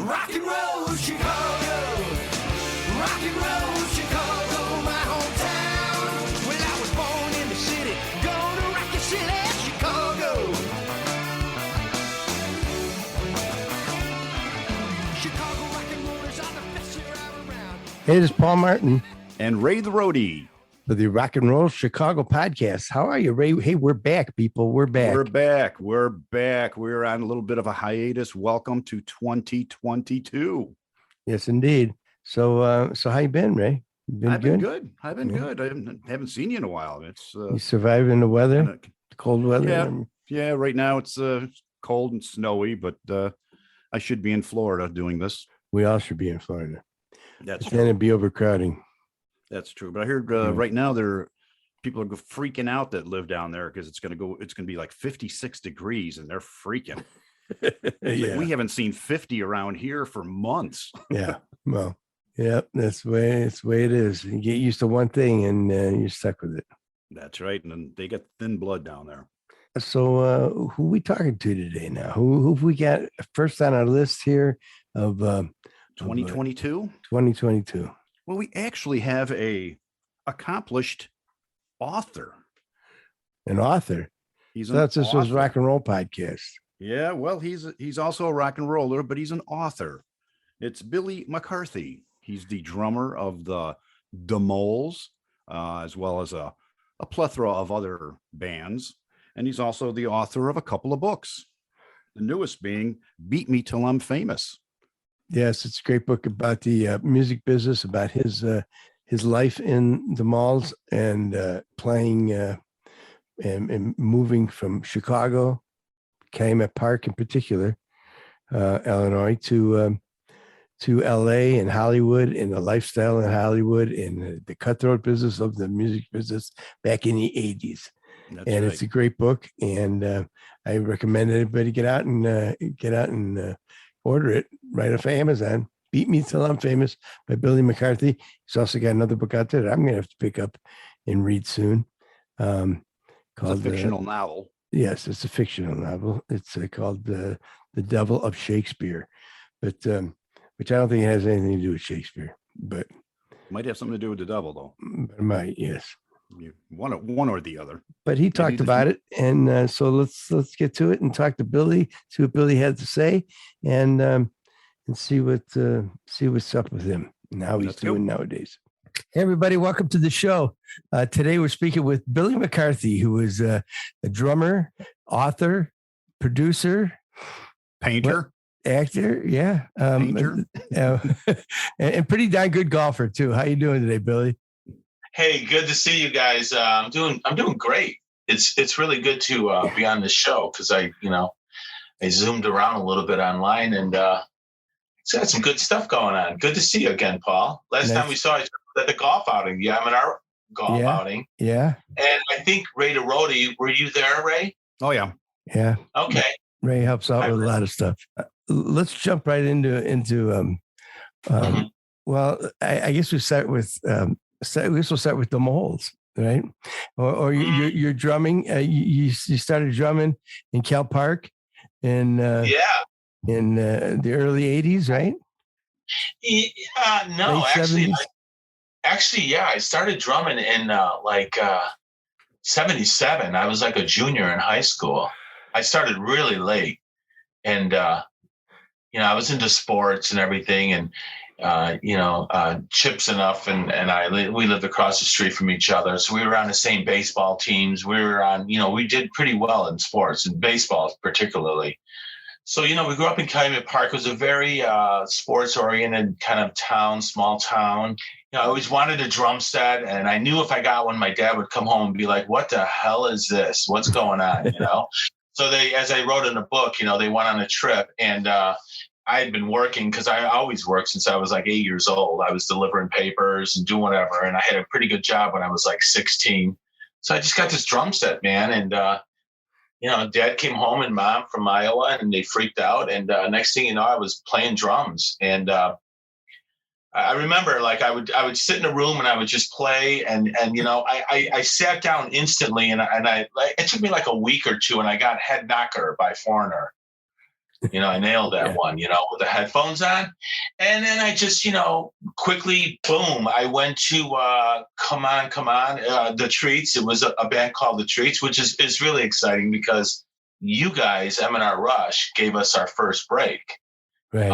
Rock and roll Chicago, rock and roll Chicago, my hometown. Well, I was born in the city, gonna rock the city, Chicago. Chicago rock and rollers are the best year around. Hey, this is Paul Martin and Ray the Roadie for the Rock and Roll Chicago podcast. How are you, Ray? Hey, we're back, people. We're back. We're back. We're on a little bit of a hiatus. Welcome to 2022. Yes, indeed. So how you been, Ray? I've been good. I've been good. I haven't seen you in a while. It's you surviving the weather, the cold weather. Yeah. Right now it's cold and snowy, but I should be in Florida doing this. We all should be in Florida. That's true. Then it'd be overcrowding. That's true. But I heard right now people are freaking out that live down there because it's going to be like 56 degrees and they're freaking. Yeah. We haven't seen 50 around here for months. Yeah. Well, yeah, that's the way it is. You get used to one thing and you're stuck with it. That's right. And then they get thin blood down there. So who are we talking to today now? Who have we got first on our list here of 2022? 2022. Well, we actually have a accomplished author. An author? This was Rock and Roll podcast. Yeah, well, he's also a rock and roller, but he's an author. It's Billy McCarthy. He's the drummer of the Moles, as well as a plethora of other bands. And he's also the author of a couple of books, the newest being Beat Me Till I'm Famous. Yes, it's a great book about the music business, about his life in the malls and playing and moving from Chicago, Calumet Park in particular, Illinois, to LA and Hollywood, and the lifestyle in Hollywood and the cutthroat business of the music business back in the 80s. That's and right. It's a great book, and I recommend everybody get out and order it right off Amazon. Beat Me Till I'm Famous by Billy McCarthy. He's also got another book out there that I'm going to have to pick up and read soon. Called a fictional novel. Yes, it's a fictional novel. It's called The Devil of Shakespeare, but which I don't think it has anything to do with Shakespeare, but might have something to do with the devil, though. It might, yes. One or the other. But he talked about it, and so let's get to it and talk to Billy, see what Billy had to say, and see what's up with him and how he's doing nowadays. Hey, everybody, welcome to the show. Today we're speaking with Billy McCarthy, who is a drummer, author, producer, painter, actor, yeah, painter, and pretty darn good golfer too. How you doing today, Billy? Hey, good to see you guys. I'm doing great. It's really good to be on this show because I zoomed around a little bit online and it's got some good stuff going on. Good to see you again, Paul. Last time we saw each other at the golf outing, the M&R golf outing. Yeah. And I think Ray the Roadie, were you there, Ray? Oh yeah. Yeah. Okay. Ray helps out with a lot of stuff. Let's jump right into well, I guess we start with we'll start with the Moles, right? Or you're drumming. You started drumming in Cal Park in the early 80s, right? Yeah, no, actually, I started drumming in 77. I was like a junior in high school. I started really late, and I was into sports and everything, and Chip's enough and we lived across the street from each other. So we were on the same baseball teams. We were on, we did pretty well in sports and baseball particularly. So, we grew up in Calumet Park. It was a very sports oriented kind of town, small town. I always wanted a drum set, and I knew if I got one, my dad would come home and be like, what the hell is this? What's going on? So as I wrote in the book, they went on a trip, and I had been working because I always worked since I was like 8 years old. I was delivering papers and doing whatever. And I had a pretty good job when I was like 16. So I just got this drum set, man. And, Dad came home and Mom from Iowa, and they freaked out. And next thing you know, I was playing drums. And I remember like I would sit in a room and I would just play. And I sat down instantly. And it took me like a week or two, and I got Head Knocker by Foreigner. I nailed that one, with the headphones on. And then I just, quickly, boom, I went to Come On, The Treats. It was a band called The Treats, which is really exciting because you guys, M&R Rush, gave us our first break. Right.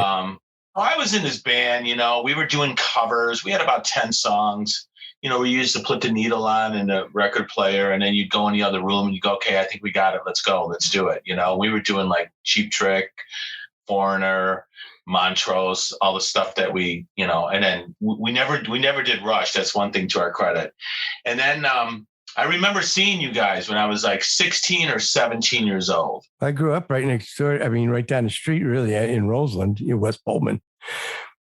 I was in this band, we were doing covers. We had about 10 songs. We used to put the needle on in the record player, and then you'd go in the other room and you go, okay, I think we got it. Let's go. Let's do it. We were doing like Cheap Trick, Foreigner, Montrose, all the stuff that we, and then we never did Rush. That's one thing to our credit. And then I remember seeing you guys when I was like 16 or 17 years old. I grew up right next door. I mean, right down the street, really, in Roseland, West Pullman.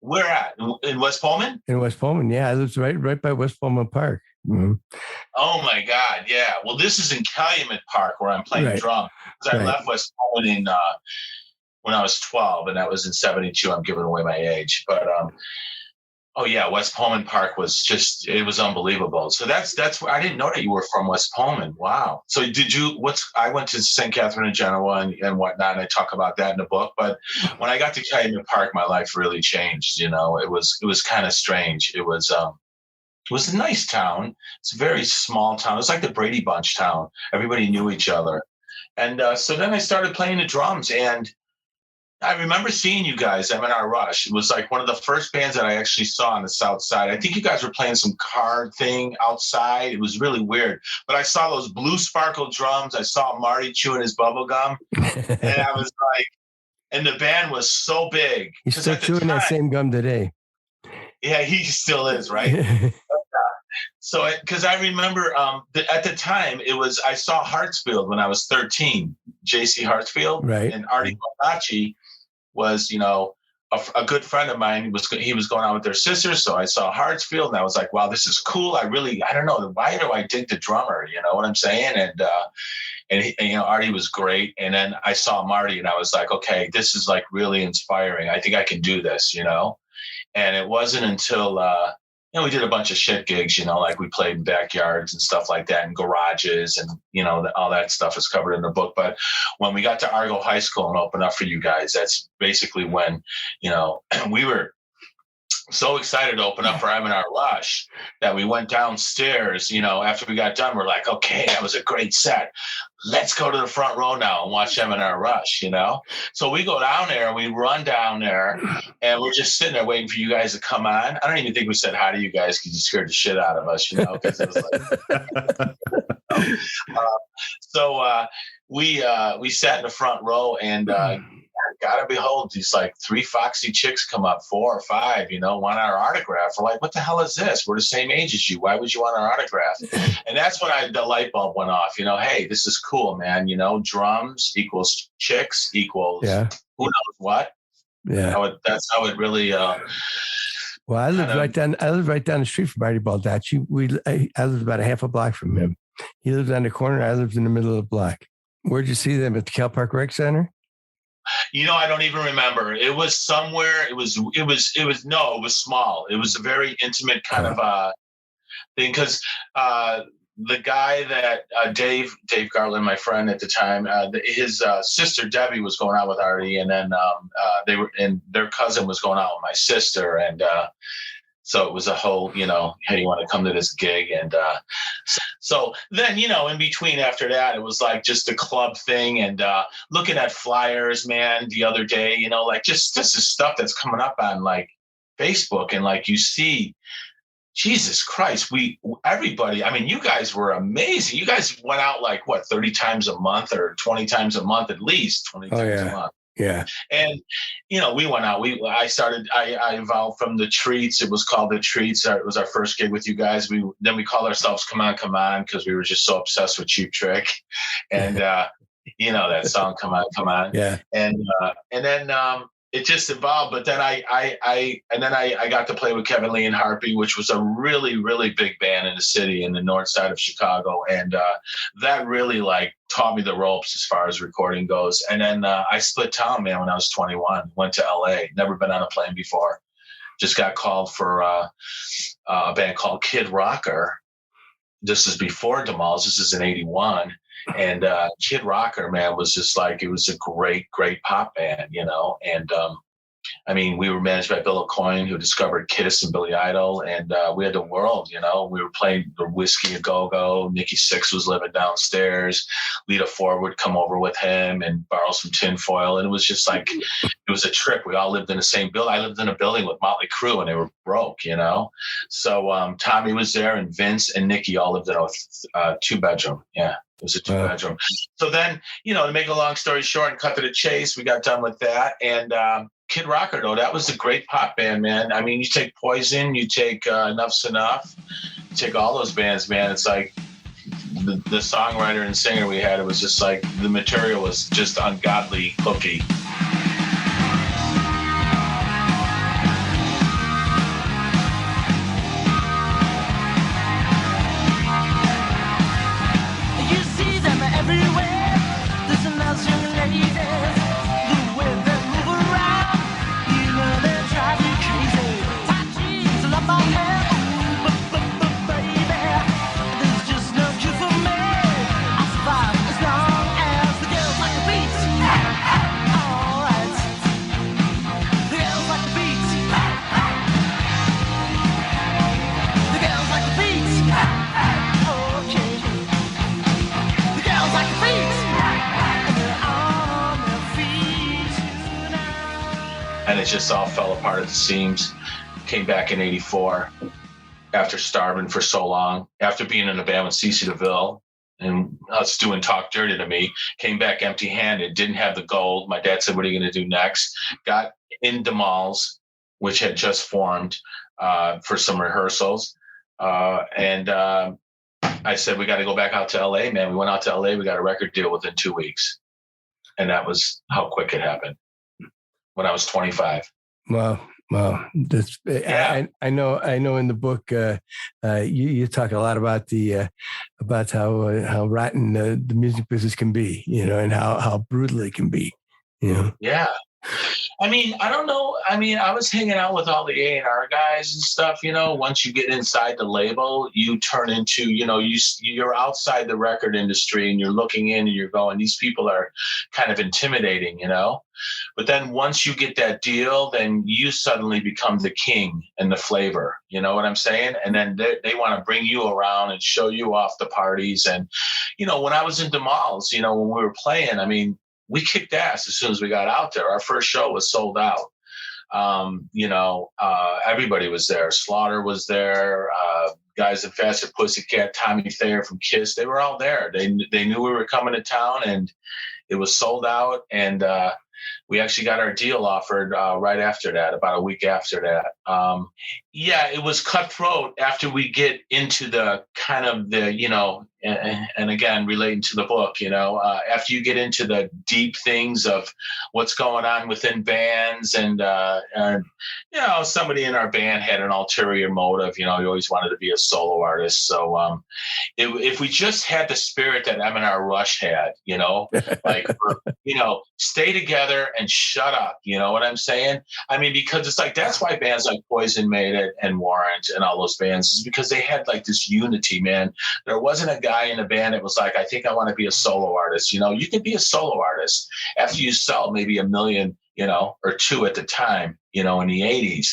Where at? In West Pullman? In West Pullman, yeah. I lived right by West Pullman Park. Mm-hmm. Oh, my God, yeah. Well, this is in Calumet Park where I'm playing drums. Because I left West Pullman when I was 12, and that was in 72. I'm giving away my age. But, oh, yeah, West Pullman Park was it was unbelievable. So that's where I didn't know that you were from West Pullman. Wow. So I went to St. Catherine and Genoa and whatnot, and I talk about that in the book. But when I got to Calumet Park, my life really changed. It was kind of strange. It was a nice town. It's a very small town. It was like the Brady Bunch town. Everybody knew each other. And so then I started playing the drums, and I remember seeing you guys, M&R Rush. It was like one of the first bands that I actually saw on the South Side. I think you guys were playing some card thing outside. It was really weird. But I saw those blue sparkle drums. I saw Marty chewing his bubble gum. And I was like, and the band was so big. He's still chewing that same gum today. Yeah, he still is, right? So, because I remember at the time, I saw Hartsfield when I was 13, J.C. Hartsfield. Right. And Artie Bonacci was, a good friend of mine. He was going out with their sisters. So I saw Hartsfield, and I was like, wow, this is cool. I don't know. Why do I dig the drummer? You know what I'm saying? And Artie was great. And then I saw Marty, and I was like, okay, this is like really inspiring. I think I can do this, And it wasn't until, we did a bunch of shit gigs, like we played in backyards and stuff like that, and garages, and, all that stuff is covered in the book. But when we got to Argo High School and opened up for you guys, that's basically when, we were so excited to open up for M&R Rush that we went downstairs, after we got done. We're like, okay, that was a great set. Let's go to the front row now and watch M&R Rush, So we go down there, and we run down there, and we're just sitting there waiting for you guys to come on. I don't even think we said hi to you guys because you scared the shit out of us, because it was like, so we sat in the front row, and gotta behold, these like 3 foxy chicks come up, 4 or 5, want our autograph. We're like, what the hell is this? We're the same age as you. Why would you want our autograph? And that's when the light bulb went off. Hey, this is cool, man. Drums equals chicks equals who knows what. Yeah, that's how it really. Well, I lived right down the street from Artie Baldacci. I lived about a half a block from him. He lived on the corner. I lived in the middle of the block. Where'd you see them? At the Cal Park Rec Center? I don't even remember. It was somewhere. It was small. It was a very intimate kind of thing, because the guy that Dave Garland, my friend at the time, his sister Debbie was going out with Artie, and then their cousin was going out with my sister, and so it was a whole, hey, you want to come to this gig? And so then, in between after that, it was like just a club thing, and looking at flyers, man, the other day, like just this is stuff that's coming up on like Facebook, and like you see, Jesus Christ, everybody, I mean, you guys were amazing. You guys went out like 30 times a month or 20 times a month, at least 20 times a month. Yeah. And, we went out. I evolved from the Treats. It was called the Treats. It was our first gig with you guys. Then we called ourselves Come On, because we were just so obsessed with Cheap Trick. And, that song, Come On. Yeah. And then it just evolved. But then I got to play with Kevin Lee and Harpy, which was a really, really big band in the city in the north side of Chicago. And that really like taught me the ropes as far as recording goes. And then I split town, man, when I was 21, went to LA, never been on a plane before. Just got called for a band called Kid Rocker. this is before DeMalls. This is in '81. And Kid Rocker, man, was just like, it was a great, great pop band, you know. And I mean, we were managed by Bill O'Coin, who discovered Kiss and Billy Idol, and we had the world, you know. We were playing the Whiskey a Go-Go. Nikki Sixx was living downstairs. Lita Ford would come over with him and borrow some tinfoil, and it was just like, it was a trip. We all lived in the same building. I lived in a building with Motley Crue, and they were broke, you know. So Tommy was there, and Vince and Nikki all lived in a two-bedroom. Yeah. It was a two-bedroom. So then, you know, to make a long story short and cut to the chase, we got done with that. And Kid Rocker, though, that was a great pop band, man. I mean, you take Poison, you take Enough's Enough, you take all those bands, man. It's like the songwriter and singer we had, it was just like the material was just ungodly hooky. And it just all fell apart at the seams. Came back in '84 after starving for so long, after being in a band with CeCe DeVille and us doing Talk Dirty to Me. Came back empty-handed, didn't have the gold. My dad said, what are you going to do next? Got in DeMalls, which had just formed for some rehearsals. And I said, we got to go back out to LA, man. We went out to LA. We got a record deal within 2 weeks. And that was how quick it happened. When I was 25. Wow. That's, yeah. I know in the book, you talk a lot about about how rotten the music business can be, you know, and how brutal it can be, you know? Yeah. I mean, I don't know. I mean, I was hanging out with all the A&R guys and stuff, you know. Once you get inside the label, you turn into, you know, you're outside the record industry and you're looking in and you're going, these people are kind of intimidating, you know. But then once you get that deal, then you suddenly become the king and the flavor, you know what I'm saying? And then they want to bring you around and show you off the parties. And, you know, when I was in DeMalls, you know, when we were playing, I mean, we kicked ass as soon as we got out there. Our first show was sold out. You know, everybody was there. Slaughter was there. Guys in Faster Pussycat, Tommy Thayer from Kiss, they were all there. They knew we were coming to town, and it was sold out. And we actually got our deal offered right after that, about a week after that. Yeah, it was cutthroat after we get into the kind of the, you know, and again, relating to the book, you know, after you get into the deep things of what's going on within bands and you know, somebody in our band had an ulterior motive, you know, he always wanted to be a solo artist. So if we just had the spirit that M&R Rush had, you know, like, you know, stay together and shut up. You know what I'm saying? I mean, because it's like, that's why bands like Poison made it and Warrant and all those bands, is because they had like this unity, man. There wasn't a guy in the band that was like, I think I want to be a solo artist. You know, you can be a solo artist after you sell maybe 1 million, you know, or 2 at the time, you know, in the 80s.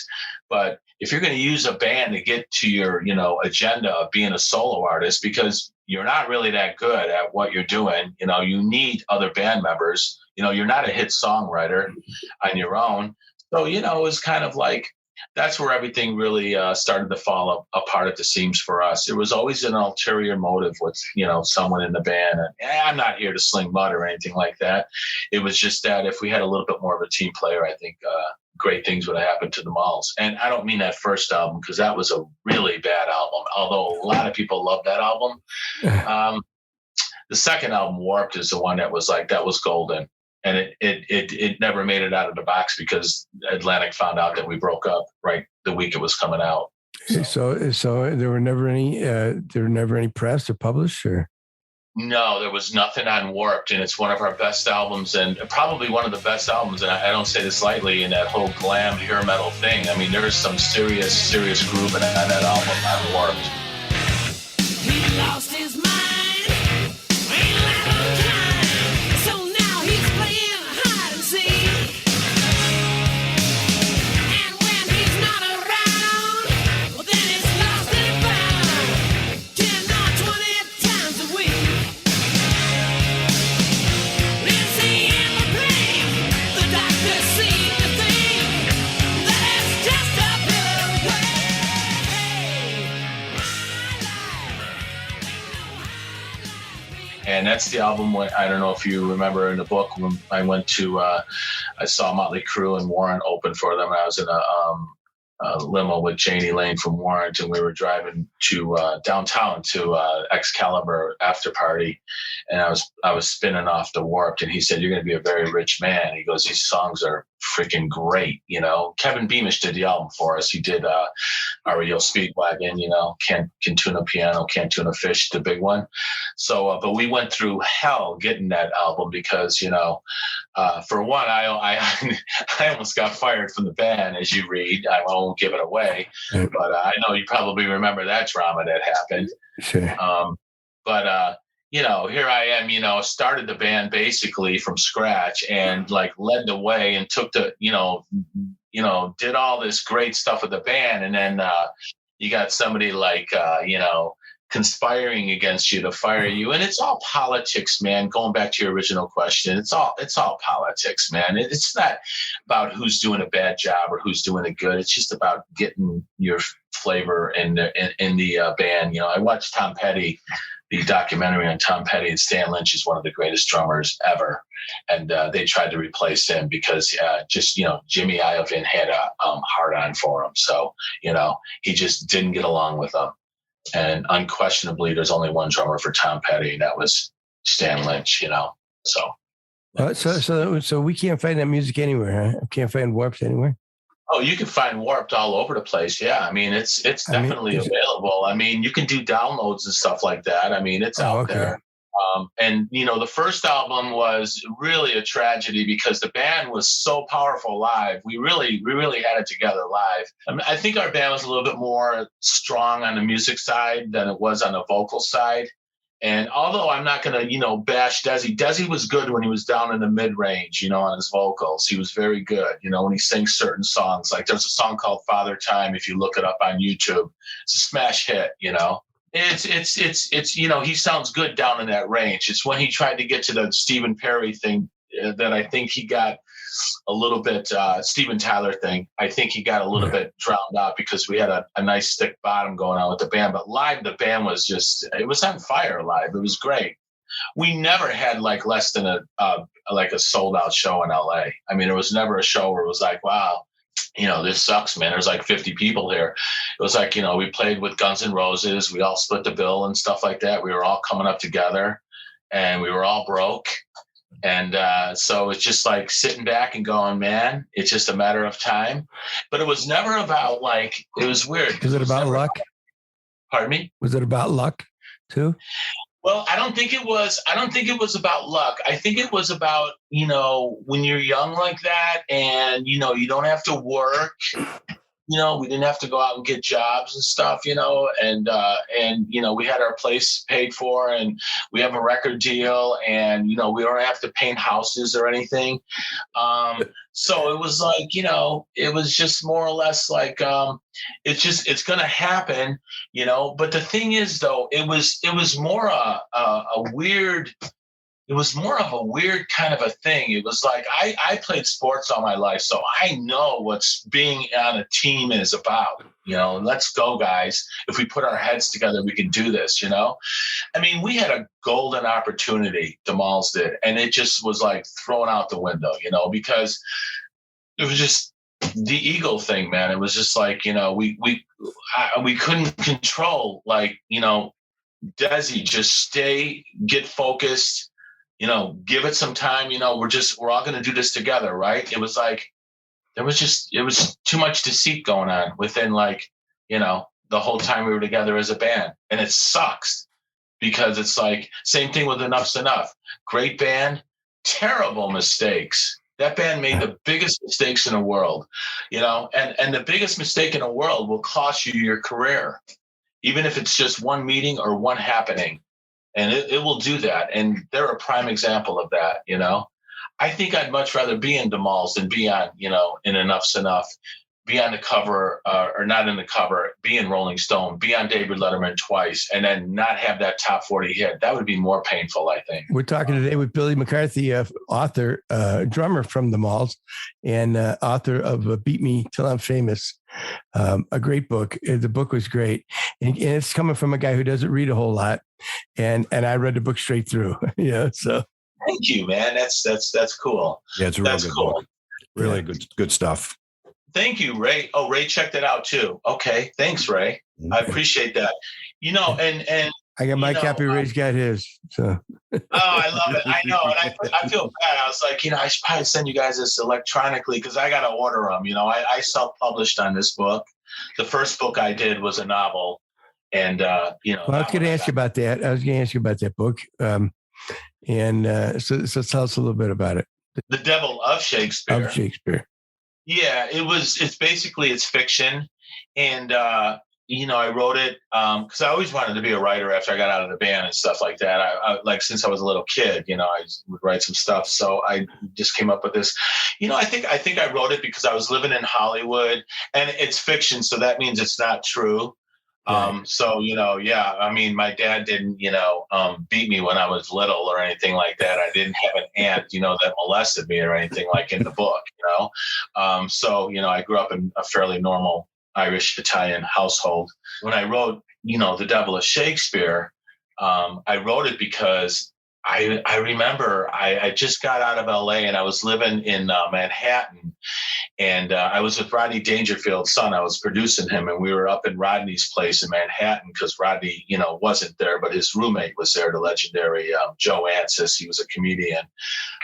But if you're going to use a band to get to your, you know, agenda of being a solo artist, because you're not really that good at what you're doing, you know, you need other band members. You know, you're not a hit songwriter on your own. So, you know, it was kind of like, that's where everything really started to fall apart at the seams for us. There was always an ulterior motive with, you know, someone in the band. And I'm not here to sling mud or anything like that. It was just that if we had a little bit more of a team player, I think great things would have happened to the Malls. And I don't mean that first album, because that was a really bad album, although a lot of people love that album. The second album, Warped, is the one that was like, that was golden. And it never made it out of the box because Atlantic found out that we broke up right the week it was coming out. So there were never any press or published, or? No, there was nothing on Warped, and it's one of our best albums, and probably one of the best albums. And I don't say this lightly in that whole glam hair metal thing. I mean, there is some serious groove in that album on Warped. lost his mind. Ain't life unkind. So now he's playing hide and seek. And when he's not around, well then it's lost and found. 10 or 20 times a week. Is he in the pain? The doctors seem to think that it's just a pill away. And that's the album when, I don't know if you remember in the book, when I went to, I saw Motley Crue and Warrant open for them. I was in a limo with Janie Lane from Warrant, and we were driving to downtown to Excalibur after party. And I was spinning off the Warped, and he said, "You're going to be a very rich man." He goes, "These songs are freaking great." You know, Kevin Beamish did the album for us. He did REO Speedwagon, you know, Can Tune a Piano, Can't Tune a Fish, the big one. So, but we went through hell getting that album because, you know, for one, I almost got fired from the band, as you read. I won't give it away, but I know you probably remember that drama that happened. Sure. But you know, here I am, you know, started the band basically from scratch and like led the way and took the, you know, did all this great stuff with the band. And then you got somebody like, you know, conspiring against you to fire you. And it's all politics, man. Going back to your original question, it's all politics, man. It's not about who's doing a bad job or who's doing it good. It's just about getting your flavor in the band. You know, I watched Tom Petty, the documentary on Tom Petty, and Stan Lynch is one of the greatest drummers ever. And they tried to replace him because just, you know, Jimmy Iovine had a hard on for him. So, you know, he just didn't get along with them. And unquestionably, there's only one drummer for Tom Petty, and that was Stan Lynch, you know. So, so we can't find that music anywhere, huh? Can't find Warped anywhere. oh, you can find Warped all over the place. Yeah, I mean, it's definitely available. I mean, you can do downloads and stuff like that. I mean, it's out there. And, you know, the first album was really a tragedy because the band was so powerful live. We really had it together live. I mean, I think our band was a little bit more strong on the music side than it was on the vocal side. And although I'm not going to, you know, bash Desi was good when he was down in the mid-range, you know, on his vocals. He was very good, you know, when he sings certain songs. Like there's a song called Father Time. If you look it up on YouTube, it's a smash hit, you know. It's you know, he sounds good down in that range. It's when he tried to get to the Stephen Perry thing that I think he got a little bit, Steven Tyler thing. I think he got a little bit drowned out because we had a nice thick bottom going on with the band. But live, the band was just, it was on fire live. It was great. We never had like less than a sold out show in LA. I mean, there was never a show where it was like, wow, you know, this sucks, man. There's like 50 people here. It was like, you know, we played with Guns N' Roses. We all split the bill and stuff like that. We were all coming up together and we were all broke. And so it's just like sitting back and going, man, it's just a matter of time. But it was never about like, it was weird. Was it about luck? Pardon me? Was it about luck too? Well, I don't think it was about luck. I think it was about, you know, when you're young like that and, you know, you don't have to work, you know, we didn't have to go out and get jobs and stuff, you know, and, you know, we had our place paid for and we have a record deal and, you know, we don't have to paint houses or anything. So it was like, you know, it was just more or less like, it's going to happen, you know, but the thing is though, it was more it was more of a weird kind of a thing. It was like, I played sports all my life, so I know what's being on a team is about, you know, let's go guys. If we put our heads together, we can do this, you know? I mean, we had a golden opportunity, the Malls did, and it just was like thrown out the window, you know, because it was just the ego thing, man. It was just like, you know, we couldn't control, like, you know, Desi, just get focused, you know, give it some time, you know, we're all going to do this together. Right. It was like, it was too much deceit going on within like, you know, the whole time we were together as a band. And it sucks because it's like, same thing with Enough's Enough. Great band, terrible mistakes. That band made the biggest mistakes in the world, you know, and the biggest mistake in the world will cost you your career. even if it's just one meeting or one happening. And it will do that. And they're a prime example of that, you know. I think I'd much rather be in the malls than be on, you know, in Enough's Enough, be on the cover or not in the cover, be in Rolling Stone, be on David Letterman twice, and then not have that top 40 hit. That would be more painful, I think. We're talking today with Billy McCarthy, author, drummer from the Malls, and author of Beat Me Till I'm Famous. A great book. The book was great. And it's coming from a guy who doesn't read a whole lot. And I read the book straight through. Yeah. So thank you, man. That's cool. Yeah, it's a real good book. Really good stuff. Thank you, Ray. Oh, Ray checked it out too. Okay. Thanks, Ray. I appreciate that. You know, and I got my copy, Ray's got his. So I love it. I know. And I feel bad. I was like, you know, I should probably send you guys this electronically because I got to order them. You know, I self-published on this book. The first book I did was a novel. And, you know. Well, I was going to ask you about that. I was going to ask you about that book. So tell us a little bit about it. The Devil of Shakespeare. Of Shakespeare. Yeah, it's fiction. And, you know, I wrote it because I always wanted to be a writer after I got out of the band and stuff like that. I like since I was a little kid, you know, I would write some stuff. So I just came up with this. You know, I think I wrote it because I was living in Hollywood, and it's fiction, so that means it's not true. Right. So, you know, yeah, I mean, my dad didn't, you know, beat me when I was little or anything like that. I didn't have an aunt, you know, that molested me or anything like in the book, you know. So, you know, I grew up in a fairly normal Irish Italian household. When I wrote, you know, The Devil of Shakespeare, I wrote it because I remember I just got out of LA and I was living in Manhattan, and I was with Rodney Dangerfield's son. I was producing him, and we were up in Rodney's place in Manhattan because Rodney, you know, wasn't there, but his roommate was there, the legendary Joe Ancis. He was a comedian.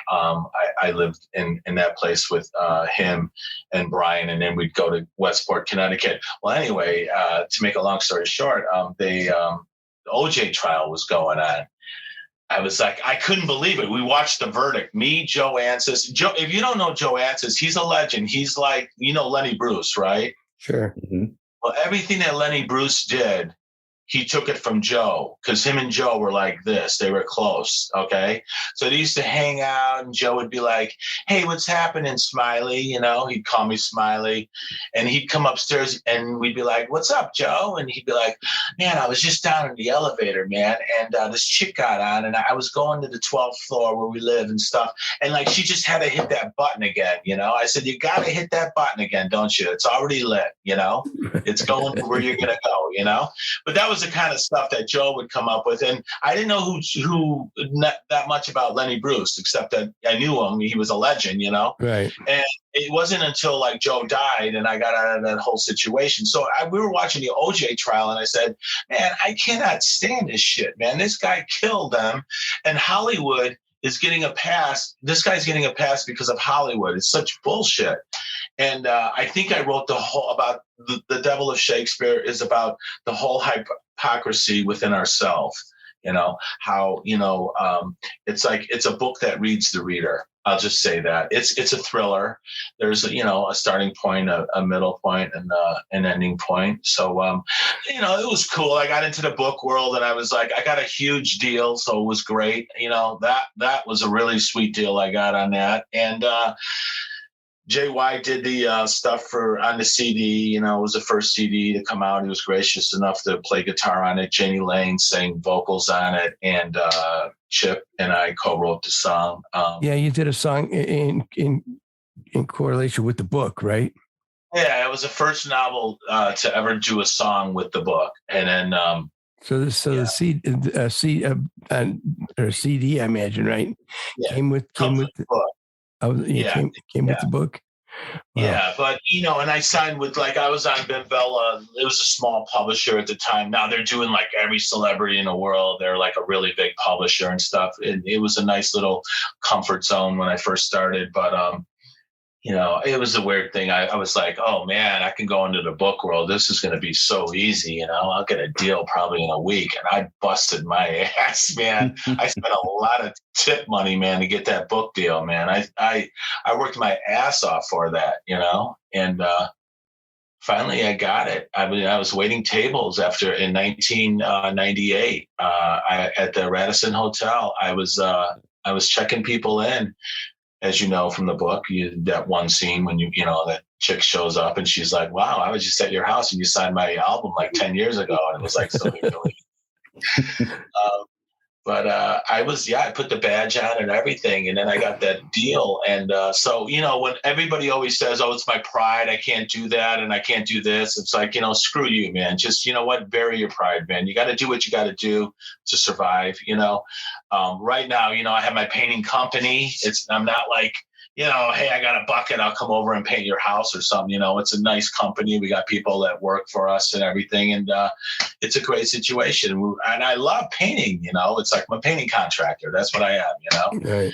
I lived in that place with him and Brian, and then we'd go to Westport, Connecticut. Well, anyway, to make a long story short, the OJ trial was going on. I was like, I couldn't believe it. We watched the verdict. Me, Joe Ancis. Joe, if you don't know Joe Ancis, he's a legend. He's like, you know, Lenny Bruce, right? Sure. Mm-hmm. Well, everything that Lenny Bruce did, he took it from Joe, because him and Joe were like this. They were close, okay? So they used to hang out, and Joe would be like, hey, what's happening, Smiley? You know, he'd call me Smiley. And he'd come upstairs, and we'd be like, what's up, Joe? And he'd be like, man, I was just down in the elevator, man, and this chick got on, and I was going to the 12th floor where we live and stuff. And, like, she just had to hit that button again, you know? I said, you got to hit that button again, don't you? It's already lit, you know? It's going to where you're going to go, you know? But that was the kind of stuff that Joe would come up with. And I didn't know who not that much about Lenny Bruce, except that I knew him. He was a legend, you know? Right. And it wasn't until like Joe died and I got out of that whole situation. So we were watching the OJ trial, and I said, man, I cannot stand this shit, man. This guy killed them, and Hollywood is getting a pass. This guy's getting a pass because of Hollywood. It's such bullshit. And I think I wrote the whole about the Devil of Shakespeare is about the whole hypocrisy within ourselves. You know, how, you know, it's like, it's a book that reads the reader. I'll just say that it's a thriller. There's, you know, a starting point, a middle point, and an ending point. So, you know, it was cool. I got into the book world, and I was like, I got a huge deal. So it was great. You know, that was a really sweet deal I got on that. And, JY did the stuff on the CD. You know, it was the first CD to come out. He was gracious enough to play guitar on it. Jenny Lane sang vocals on it, and Chip and I co-wrote the song. Yeah, you did a song in correlation with the book, right? Yeah, it was the first novel to ever do a song with the book, and then. The CD, I imagine, right? Yeah, came with the book. Came with the book. Wow. Yeah, but, you know, and I signed with, like, I was on Bimbella. It was a small publisher at the time. Now they're doing like every celebrity in the world. They're like a really big publisher and stuff. It was a nice little comfort zone when I first started. But, you know, it was a weird thing. I was like, oh, man, I can go into the book world. This is going to be so easy. You know, I'll get a deal probably in a week. And I busted my ass, man. I spent a lot of tip money, man, to get that book deal, man. I worked my ass off for that, you know, and finally I got it. I mean, I was waiting tables in 1998 at the Radisson Hotel. I was checking people in, as you know from the book. That one scene when that chick shows up and she's like, "Wow, I was just at your house and you signed my album like 10 years ago," and it was like so really. But I put the badge on and everything, and then I got that deal. And so, when everybody always says, "Oh, it's my pride, I can't do that and I can't do this," it's like, screw you, man. Just, bury your pride, man. You got to do what you got to do to survive. Right now, I have my painting company. I'm not like, hey, I got a bucket, I'll come over and paint your house or something. It's a nice company. We got people that work for us and everything. And it's a great situation. And I love painting, it's like I'm a painting contractor. That's what I am, Right.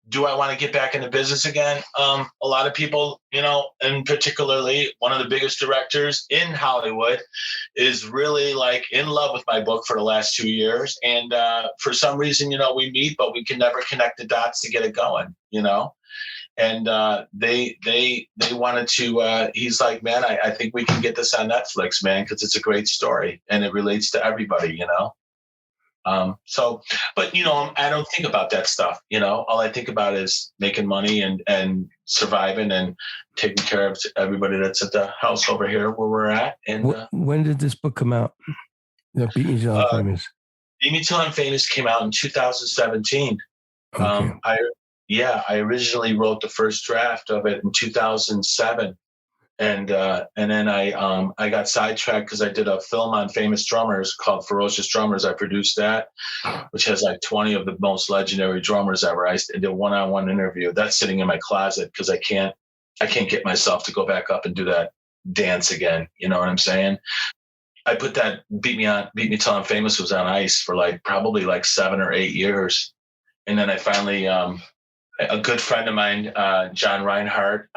Do I want to get back into business again? A lot of people, and particularly one of the biggest directors in Hollywood is really like in love with my book for the last 2 years. And for some reason, we meet, but we can never connect the dots to get it going, And they wanted to, he's like, "Man, I think we can get this on Netflix, man, because it's a great story and it relates to everybody, But, I don't think about that stuff, all I think about is making money and surviving and taking care of everybody that's at the house over here where we're at. And when did this book come out? Beat Me Till I'm Famous. Beat Me Till I'm Famous came out in 2017. Okay. I originally wrote the first draft of it in 2007. And then I got sidetracked because I did a film on famous drummers called Ferocious Drummers. I produced that, which has like 20 of the most legendary drummers ever. I did a one-on-one interview. That's sitting in my closet because I can't get myself to go back up and do that dance again. You know what I'm saying? I put that Beat Me Till I'm Famous was on ice for probably 7 or 8 years. And then I finally, a good friend of mine, John Reinhardt,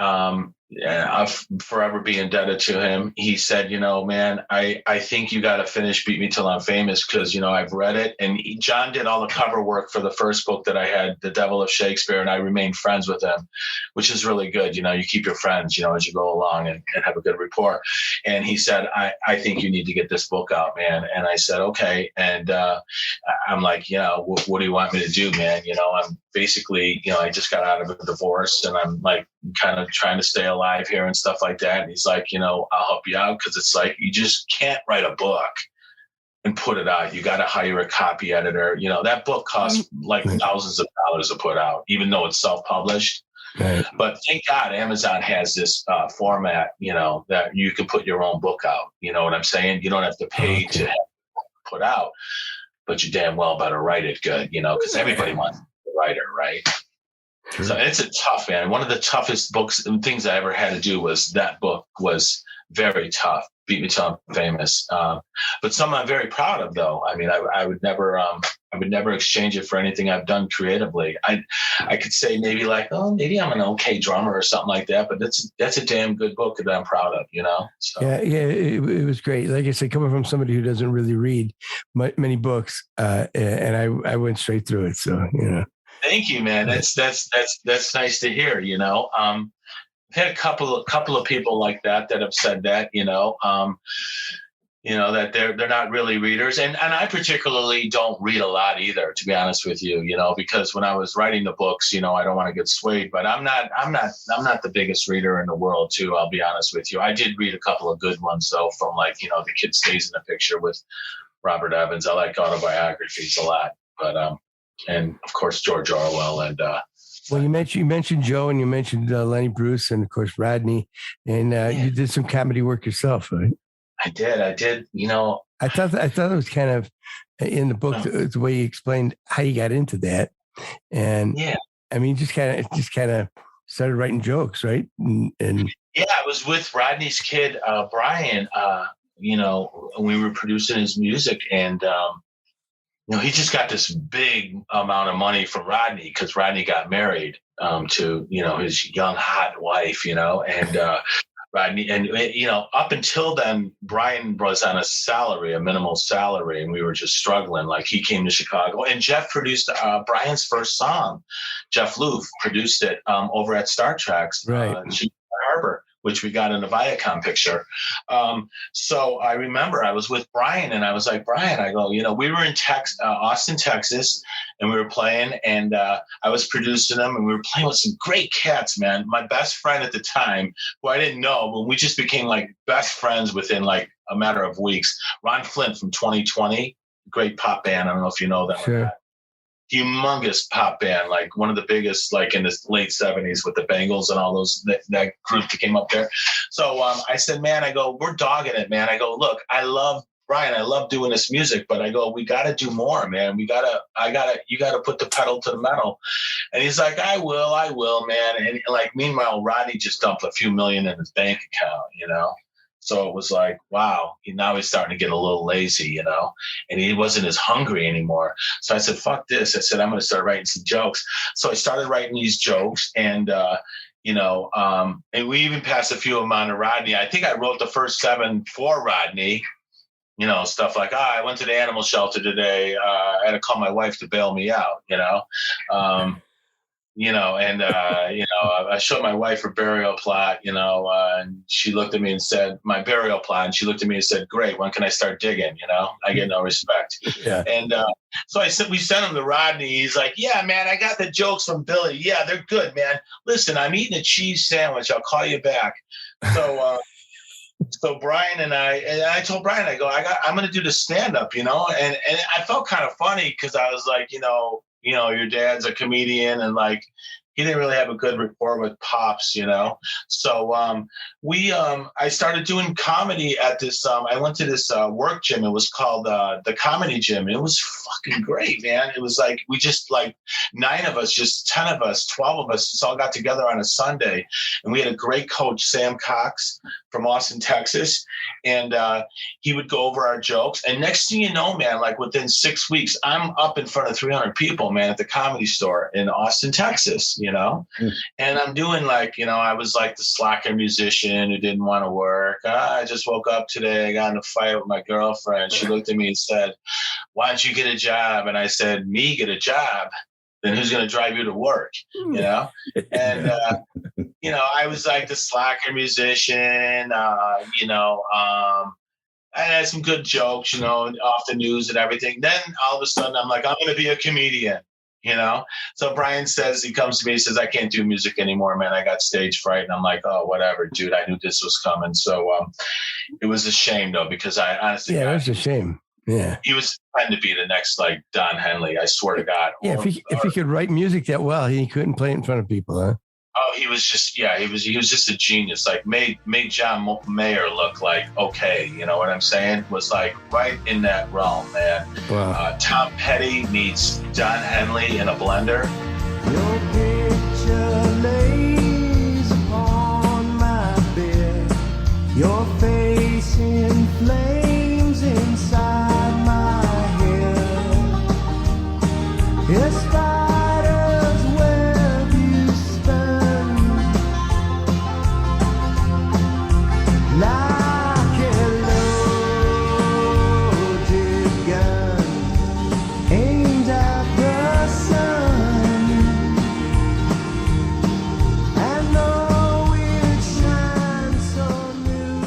I'll forever be indebted to him. He said, "Man, I think you got to finish Beat Me Till I'm Famous because, I've read it." And John did all the cover work for the first book that I had, The Devil of Shakespeare, and I remained friends with him, which is really good. You keep your friends, as you go along and have a good rapport. And he said, I think you need to get this book out, man. And I said, okay. And I'm like, what do you want me to do, man? I'm basically, I just got out of a divorce and I'm like kind of trying to stay alive here and stuff like that. And he's like, I'll help you out because it's like you just can't write a book and put it out. You got to hire a copy editor. That book costs like thousands of dollars to put out, even though it's self-published. Right. But thank God Amazon has this format, that you can put your own book out. You know what I'm saying? You don't have to pay to have it put out, but you damn well better write it good, because everybody wants a writer, right? Sure. So it's a tough, man. One of the toughest books and things I ever had to do was that book was very tough. Beat Me Till I'm Famous. But something I'm very proud of, though. I mean, I would never exchange it for anything I've done creatively. I could say maybe maybe I'm an okay drummer or something like that, but that's a damn good book that I'm proud of, So. Yeah, it was great. Like I said, coming from somebody who doesn't really read many books, and I went straight through it. So, Thank you, man. That's nice to hear. I've had a couple of people like that have said that. That they're not really readers, and I particularly don't read a lot either, to be honest with you. Because when I was writing the books, I don't want to get swayed, but I'm not the biggest reader in the world, too. I'll be honest with you. I did read a couple of good ones though, from The Kid Stays in the Picture with Robert Evans. I like autobiographies a lot, but and of course George Orwell and. Well, you mentioned Joe and you mentioned Lenny Bruce and of course Rodney, and you did some comedy work yourself, right? I did. I thought it was kind of in the book the way you explained how you got into that, and I mean, just kind of started writing jokes, right? And I was with Rodney's kid Brian. We were producing his music, and he just got this big amount of money from Rodney because Rodney got married to his young hot wife, and Rodney, and up until then, Brian was on a minimal salary, and we were just struggling. Like, he came to Chicago, and Jeff produced Brian's first song. Jeff Loof produced it over at Star Trek's right. Harbor which we got in the Viacom picture. So I remember I was with Brian, and I was like, Brian, I go, we were in Austin, Texas, and we were playing, and I was producing them, and we were playing with some great cats, man. My best friend at the time, who I didn't know, but we just became like best friends within like a matter of weeks. Ron Flint from 2020, great pop band. I don't know if you know them. Sure. Humongous pop band, like one of the biggest, like in the late 70s with the Bangles and all those, that group that came up there. So I said, man, I go, we're dogging it, man. I go, look, Brian, I love doing this music, but I go, we got to do more, man. You got to put the pedal to the metal. And he's like, I will, man. And like, meanwhile, Rodney just dumped a few million in his bank account, So it was like, wow, now he's starting to get a little lazy, and he wasn't as hungry anymore. So I said, fuck this. I said, I'm going to start writing some jokes. So I started writing these jokes, and, and we even passed a few of them on to Rodney. I think I wrote the first 7 for Rodney, stuff like, I went to the animal shelter today. I had to call my wife to bail me out, I showed my wife her burial plot, and she looked at me and said, my burial plot, and she looked at me and said, great, when can I start digging? I get no respect. Yeah. And so we sent him to Rodney. He's like, yeah, man, I got the jokes from Billy. Yeah, they're good, man. Listen, I'm eating a cheese sandwich. I'll call you back. So, so Brian and I told Brian, I go, I'm going to do the stand-up, and I felt kind of funny because I was like, your dad's a comedian, and like, he didn't really have a good rapport with Pops, So I started doing comedy at this. I went to this work gym. It was called the Comedy Gym. It was fucking great, man. It was like we just like 9 of us, just 10 of us, 12 of us, just all got together on a Sunday, and we had a great coach, Sam Cox from Austin, Texas, and he would go over our jokes. And next thing you know, man, like within 6 weeks, I'm up in front of 300 people, man, at the Comedy Store in Austin, Texas. And I'm doing like, I was like the slacker musician who didn't want to work. I just woke up today. I got in a fight with my girlfriend. She looked at me and said, why don't you get a job? And I said, me get a job? Then who's going to drive you to work? And, I was like the slacker musician, I had some good jokes, off the news and everything. Then all of a sudden I'm like, I'm going to be a comedian. So Brian says, he comes to me, he says, I can't do music anymore, man. I got stage fright. And I'm like, oh, whatever, dude. I knew this was coming. So it was a shame, though, because I honestly, yeah, that's a shame. Yeah. He was trying to be the next like Don Henley. I swear to God. Yeah. If he could write music that well, he couldn't play it in front of people, huh? Oh, he was just just a genius. Like made John Mayer look like okay, you know what I'm saying? Was like right in that realm, man. Wow. Tom Petty meets Don Henley in a blender. Your picture lays upon my bed. Your face in flames inside my head. It's spiders web you spun like a loaded gun aimed at the sun. And though it shines so new.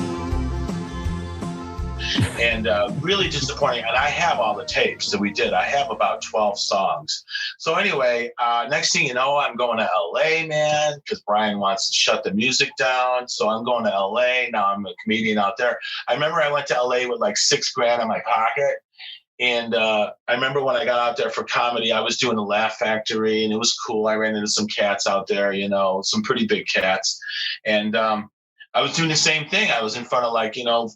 And really disappointing. And I have all the tapes that we did. I have about 12 songs. So anyway, next thing you know, I'm going to LA, man, because Brian wants to shut the music down. So I'm going to LA. Now I'm a comedian out there. I remember I went to LA with like $6,000 in my pocket. And I remember when I got out there for comedy, I was doing a Laugh Factory, and it was cool. I ran into some cats out there, some pretty big cats. And I was doing the same thing. I was in front of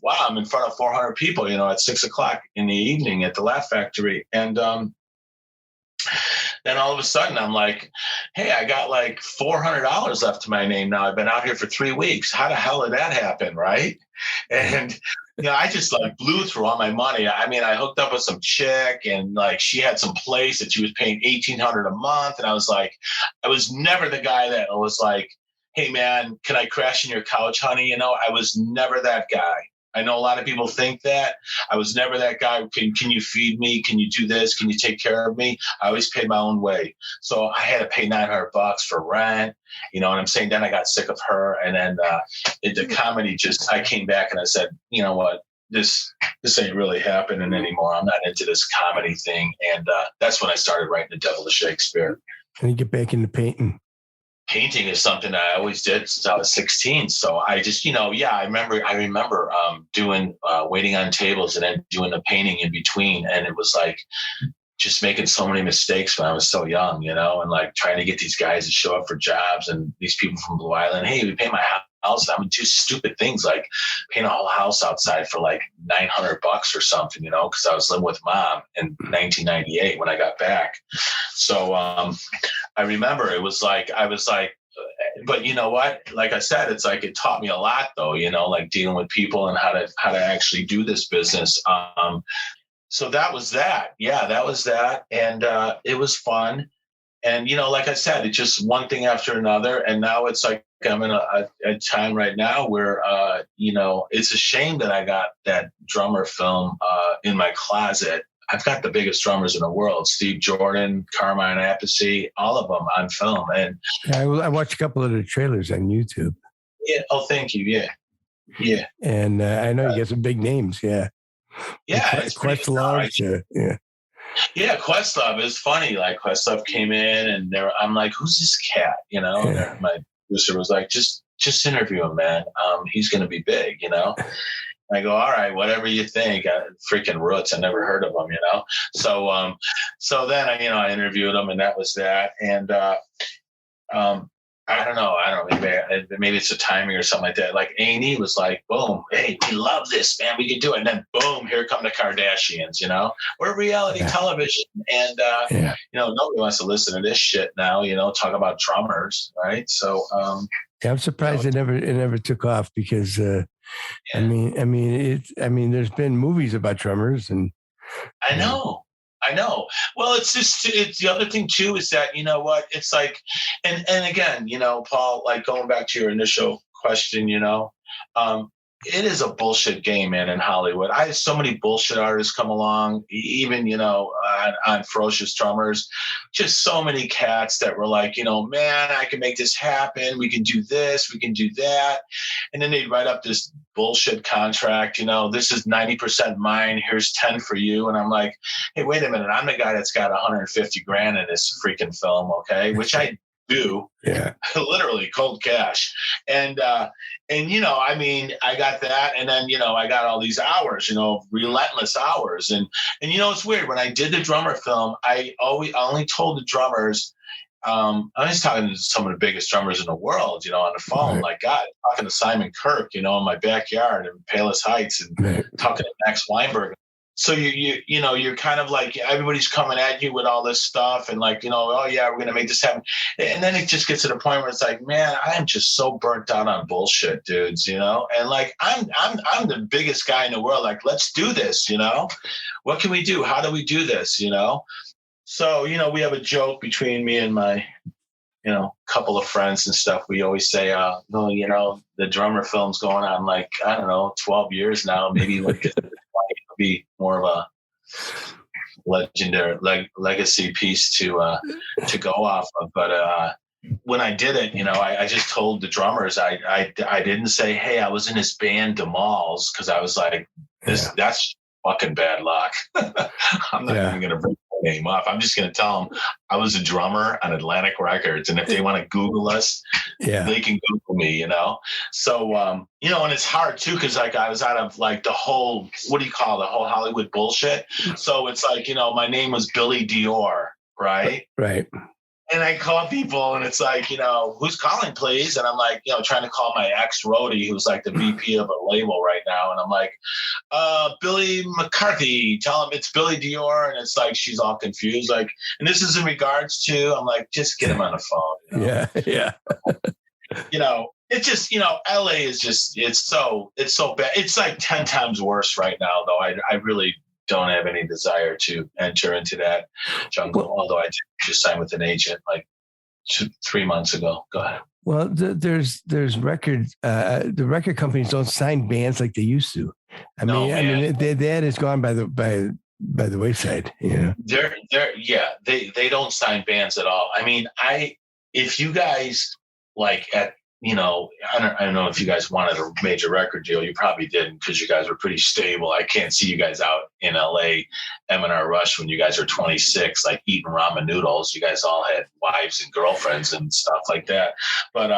wow, I'm in front of 400 people, at 6 o'clock in the evening at the Laugh Factory. And then all of a sudden I'm like, hey, I got like $400 left to my name now. I've been out here for 3 weeks. How the hell did that happen? Right. And, I just like blew through all my money. I mean, I hooked up with some chick, and like she had some place that she was paying $1,800 a month. And I was like, I was never the guy that was like, hey man, can I crash in your couch, honey? I was never that guy. I know a lot of people think that. I was never that guy. Can you feed me? Can you do this? Can you take care of me? I always paid my own way. So I had to pay $900 for rent. You know what I'm saying? Then I got sick of her. And then the comedy I came back and I said, you know what? This ain't really happening anymore. I'm not into this comedy thing. And that's when I started writing The Devil of Shakespeare. And you get back into painting. Painting is something I always did since I was 16. So I just, I remember doing waiting on tables and then doing the painting in between. And it was like just making so many mistakes when I was so young, and like trying to get these guys to show up for jobs and these people from Blue Island. Hey, we paint my house. I would do stupid things like paint a whole house outside for like $900 or something, because I was living with mom in 1998 when I got back. So I remember it was like, I was like, but you know what? Like I said, it's like it taught me a lot though, like dealing with people and how to actually do this business. So that was that. Yeah, that was that. And it was fun. And, like I said, it's just one thing after another. And now it's like I'm in a time right now where, it's a shame that I got that drummer film in my closet. I've got the biggest drummers in the world, Steve Jordan, Carmine Appice, all of them on film. And I watched a couple of the trailers on YouTube. Yeah. Oh, thank you. Yeah. Yeah. And I know you got some big names. Yeah. Yeah. Like Questlove. Yeah. Yeah, Questlove is funny. Like Questlove came in and I'm like, who's this cat? Yeah. My producer was like, just interview him, man. He's going to be big, I go, all right, whatever you think. Freaking roots. I never heard of him, So then I interviewed him and that was that. And I don't know. Maybe it's a timing or something like that. Like A&E was like, boom, hey, we love this, man. We can do it. And then boom, here come the Kardashians, We're reality television. And, nobody wants to listen to this shit now, talk about drummers. Right. So, I'm surprised it never took off because, I mean, there's been movies about drummers and I know. Well, it's the other thing too, is that, it's like, and again, Paul, like going back to your initial question, it is a bullshit game, man, in Hollywood. I had so many bullshit artists come along, even, on Ferocious Drummers, just so many cats that were like, man, I can make this happen. We can do this. We can do that. And then they'd write up this bullshit contract. This is 90% mine. Here's 10 for you. And I'm like, hey, wait a minute. I'm the guy that's got 150 grand in this freaking film. Okay. Which I do. Yeah. Literally cold cash. And I got that. And then, I got all these hours, relentless hours. And it's weird. When I did the drummer film, I only told the drummers, I was talking to some of the biggest drummers in the world, on the phone, right. Like God, talking to Simon Kirk, in my backyard in Palos Heights and right. talking to Max Weinberg. So you're kind of like, everybody's coming at you with all this stuff and like, oh yeah, we're going to make this happen. And then it just gets to the point where it's like, man, I am just so burnt out on bullshit, dudes, and like, I'm the biggest guy in the world. Like, let's do this, what can we do? How do we do this? So, we have a joke between me and my, couple of friends and stuff. We always say, the drummer film's going on like, I don't know, 12 years now, maybe like it'll be more of a legendary legacy piece to go off of. But when I did it, I just told the drummers, I didn't say, hey, I was in this band, The Malls, because I was like, that's fucking bad luck. I'm not even going to bring my name up. I'm just going to tell them I was a drummer on Atlantic Records. And if they want to Google us, they can Google me, So, and it's hard too, because like I was out of like the whole, the whole Hollywood bullshit. So it's like, my name was Billy Dior, right? Right. And I call people and it's like, who's calling, please? And I'm like, trying to call my ex roadie, who's like the VP of a label right now. And I'm like, Billy McCarthy, tell him it's Billy Dior. And it's like, she's all confused. Like, and this is in regards to, I'm like, just get him on the phone. Yeah. Yeah. It's just, LA is just, it's so bad. It's like 10 times worse right now, though. I really don't have any desire to enter into that jungle, although I did just sign with an agent like 3 months ago. Go ahead. Well, there's records. The record companies don't sign bands like they used to. I No, mean, man. that has gone by the wayside. You know. They don't sign bands at all. I mean, if you guys like I don't know if you guys wanted a major record deal. You probably didn't because you guys were pretty stable. I can't see you guys out in LA, M&R Rush when you guys were 26, like eating ramen noodles. You guys all had wives and girlfriends and stuff like that. But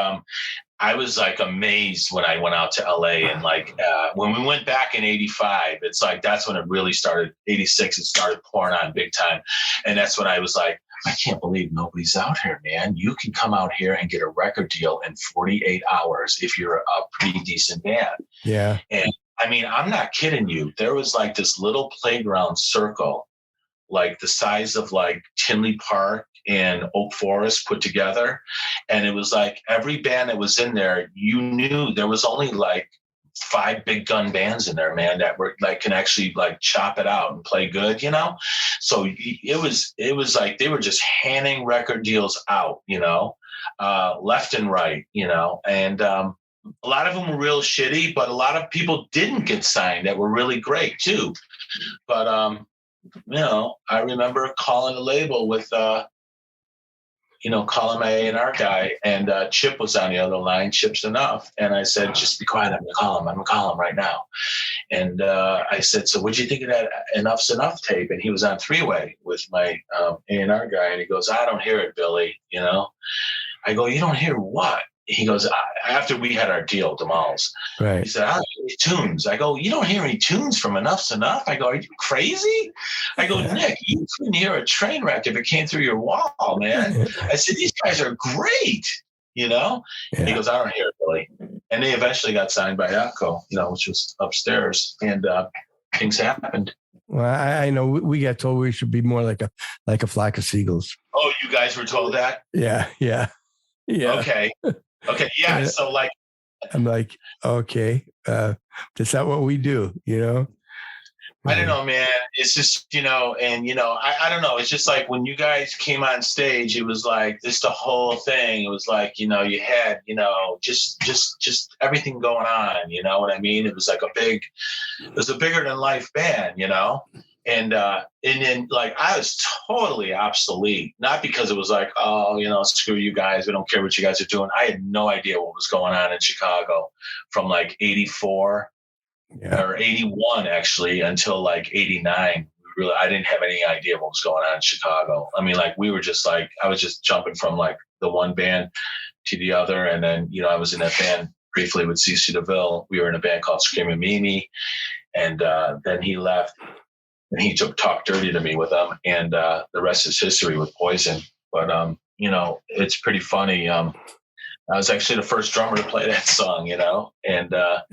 I was like amazed when I went out to LA and like when we went back in 85, it's like that's when it really started. 86, it started pouring on big time. And that's when I was like, I can't believe nobody's out here, man. You can come out here and get a record deal in 48 hours if you're a pretty decent band. Yeah. And I mean, I'm not kidding you. There was like this little playground circle, like the size of like Tinley Park and Oak Forest put together. And it was like every band that was in there, you knew there was only like 5 big gun bands in there, man, that were like can actually like chop it out and play good, you know? So it was like they were just handing record deals out, you know, left and right, you know, and a lot of them were real shitty, but a lot of people didn't get signed that were really great too. But you know, I remember calling a label with calling my A&R guy, and Chip was on the other line, Chip's Enough. And I said, just be quiet. I'm going to call him right now. And I said, so what'd you think of that Enough's Enough tape? And he was on 3-way with my A&R guy. And he goes, I don't hear it, Billy. You know, I go, you don't hear what? He goes, after we had our deal, the malls. Right. He said, I don't hear any tunes. I go, you don't hear any tunes from Enough's Enough? I go, are you crazy? I go, Nick, you couldn't hear a train wreck if it came through your wall, man. I said, these guys are great, you know? Yeah. He goes, I don't hear it, Billy. And they eventually got signed by Atco, you know, which was upstairs. And things happened. Well, I know we got told we should be more like a flock of seagulls. Oh, you guys were told that? Yeah. Okay. Yeah. So like, I'm like, okay, that's not what we do, you know? I don't know, man. It's just, you know, and, you know, I don't know. It's just like when you guys came on stage, it was like this, the whole thing. It was like, you know, you had, you know, just everything going on. You know what I mean? It was like it was a bigger than life band, you know? And then like I was totally obsolete, not because it was like, oh, you know, screw you guys. We don't care what you guys are doing. I had no idea what was going on in Chicago from like 84 or 81 actually until like 89. I didn't have any idea what was going on in Chicago. I mean, like we were just like, I was just jumping from like the one band to the other. And then, you know, I was in that band briefly with CeCe DeVille. We were in a band called Screaming Mimi. And then he left. And he talked dirty to me with them, and the rest is history with Poison. But you know, it's pretty funny. I was actually the first drummer to play that song, you know. And I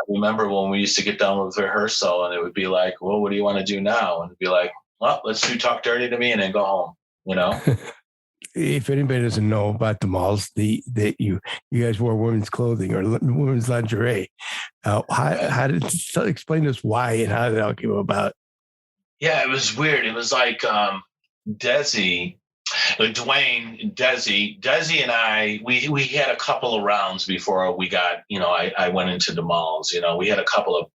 remember when we used to get done with rehearsal, and it would be like, "Well, what do you want to do now?" And it'd be like, "Well, let's do Talk Dirty to Me, and then go home," you know. If anybody doesn't know about the malls, you guys wore women's clothing or women's lingerie. How did explain to us why and how that all came about? Yeah, it was weird. It was like Desi and I, we had a couple of rounds before we got, you know, I went into the malls. You know, we had a couple of,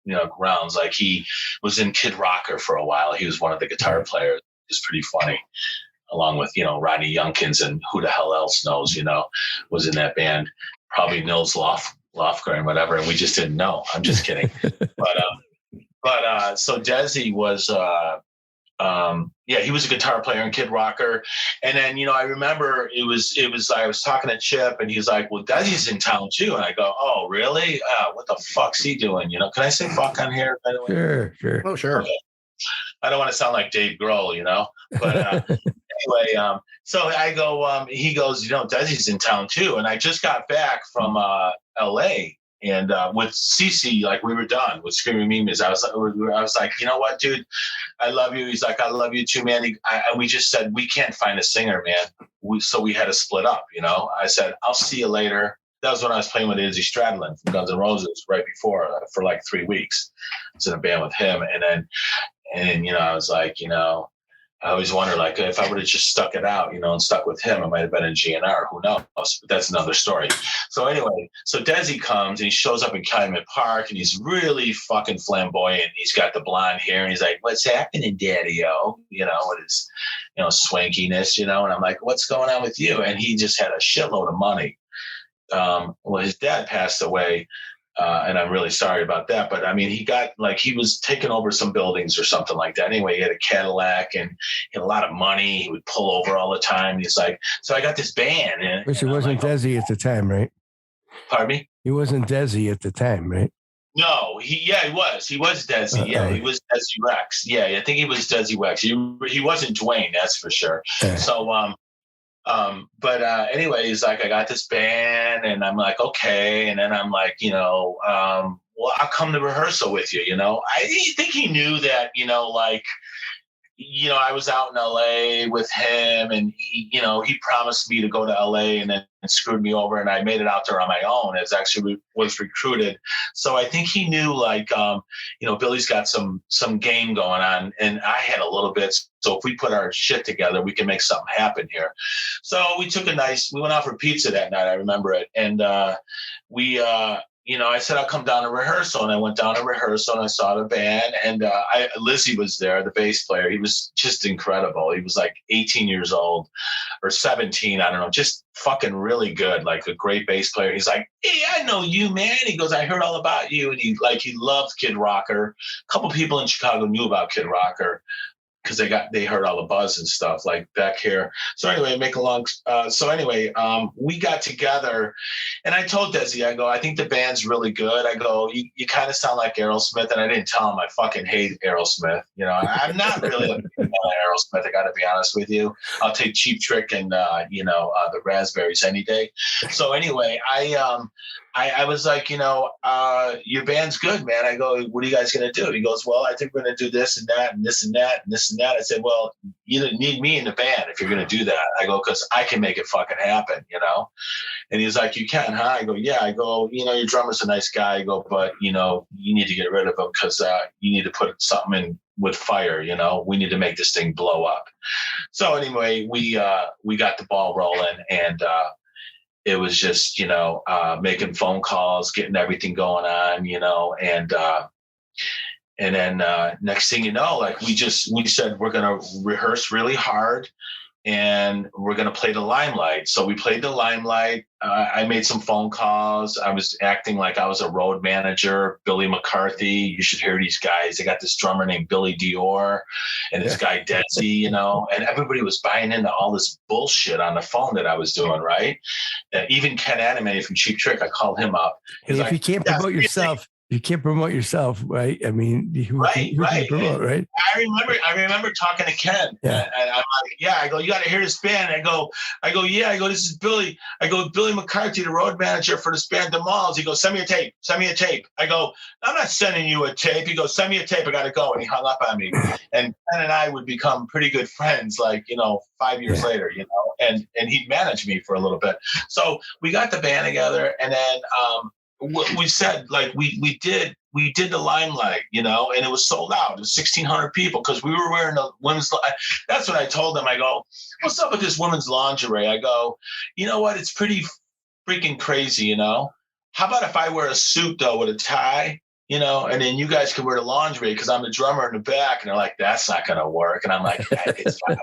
you know, rounds. Like he was in Kid Rocker for a while. He was one of the guitar players. It's pretty funny, along with, you know, Rodney Youngkins and who the hell else knows, you know, was in that band. Probably Nils Lofgren, whatever. And we just didn't know. I'm just kidding. But so Desi was, he was a guitar player in Kid Rocker. And then, you know, I remember it was, I was talking to Chip and he's like, well, Desi's in town too. And I go, oh, really? What the fuck's he doing? You know, can I say fuck on here, by the way? Sure. Oh, sure. Okay. I don't want to sound like Dave Grohl, you know, but anyway, so I go, he goes, you know, Desi's in town too. And I just got back from LA. And with CeCe, like we were done with Screaming Mimes. I was like, you know what, dude, I love you. He's like, I love you too, man. And we just said, we can't find a singer, man. So we had to split up, you know. I said, I'll see you later. That was when I was playing with Izzy Stradlin from Guns N' Roses right before for like 3 weeks. I was in a band with him. And then, you know, I was like, you know, I always wonder, like, if I would have just stuck it out, and stuck with him, I might have been in GNR. Who knows? But that's another story. So anyway, so Desi comes and he shows up in Calumet Park and he's really fucking flamboyant. He's got the blonde hair and he's like, "What's happening, Daddy-O?" With his, swankiness, and I'm like, "What's going on with you?" And he just had a shitload of money. Well, his dad passed away. And I'm really sorry about that. But I mean, he was taking over some buildings or something like that. Anyway, he had a Cadillac and he had a lot of money. He would pull over all the time. He's like, "So I got this band." Which it wasn't Desi at the time, right? Pardon me? He wasn't Desi at the time, right? No, he was. He was Desi. He was Desi Rex. Yeah, I think he was Desi Rex. He wasn't Dwayne, that's for sure. So, but anyway, he's like, "I got this band," and I'm like, "Okay." And then I'm like, well, I'll come to rehearsal with you. I think he knew that, I was out in LA with him and he promised me to go to LA and then screwed me over and I made it out there on my own as actually was recruited. So I think he knew Billy's got some game going on and I had a little bit. So if we put our shit together, we can make something happen here. So we went out for pizza that night. I remember it. And I said, "I'll come down to rehearsal." And I went down to rehearsal and I saw the band and Lizzie was there, the bass player. He was just incredible. He was like 18 years old or 17. I don't know, just fucking really good. Like a great bass player. He's like, "Hey, I know you, man." He goes, "I heard all about you." And he loved Kid Rocker. A couple people in Chicago knew about Kid Rocker because they heard all the buzz and stuff like back here. So anyway, we got together and I told Desi, I go, "I think the band's really good." I go, you kind of sound like Aerosmith. And I didn't tell him I fucking hate Aerosmith. I'm not really a fan of Aerosmith. I got to be honest with you. I'll take Cheap Trick and, the Raspberries any day. So anyway, I was like, your band's good, man. I go, "What are you guys going to do?" He goes, "Well, I think we're going to do this and that and this and that and this and that." I said, "Well, you need me in the band if you're going to do that." I go, "Because I can make it fucking happen, And he's like, "You can, huh?" I go, "Yeah." I go, "Your drummer's a nice guy." I go, "But, you need to get rid of him because you need to put something in with fire, we need to make this thing blow up." So anyway, we got the ball rolling and it was just, making phone calls, getting everything going on, and then next thing you know, we said we're going to rehearse really hard and we're going to play the Limelight. So we played the Limelight. I made some phone calls. I was acting like I was a road manager, Billy McCarthy. You should hear these guys. They got this drummer named Billy Dior and this guy Desi, and everybody was buying into all this bullshit on the phone that I was doing, right? Even Ken Adamany from Cheap Trick, I called him up. Hey, if you can't promote yourself, you can't promote yourself, right? I mean, who can promote, right? I remember talking to Ken. Yeah. And I'm like, "Yeah." I go, "You got to hear this band." I go, "Yeah." I go, "This is Billy." I go, "Billy McCarthy, the road manager for this band, The Malls." He goes, "Send me a tape. Send me a tape." I go, "I'm not sending you a tape." He goes, "Send me a tape. I got to go." And he hung up on me. And Ken and I would become pretty good friends, 5 years later, and he'd manage me for a little bit. So we got the band together and then, we said we did the Limelight, and it was sold out. It was 1,600 people because we were wearing the women's. That's what I told them. I go, "What's up with this women's lingerie?" I go, "You know what? It's pretty freaking crazy, How about if I wear a suit though with a tie, and then you guys can wear the lingerie because I'm the drummer in the back." And they're like, "That's not going to work." And I'm like, "It's not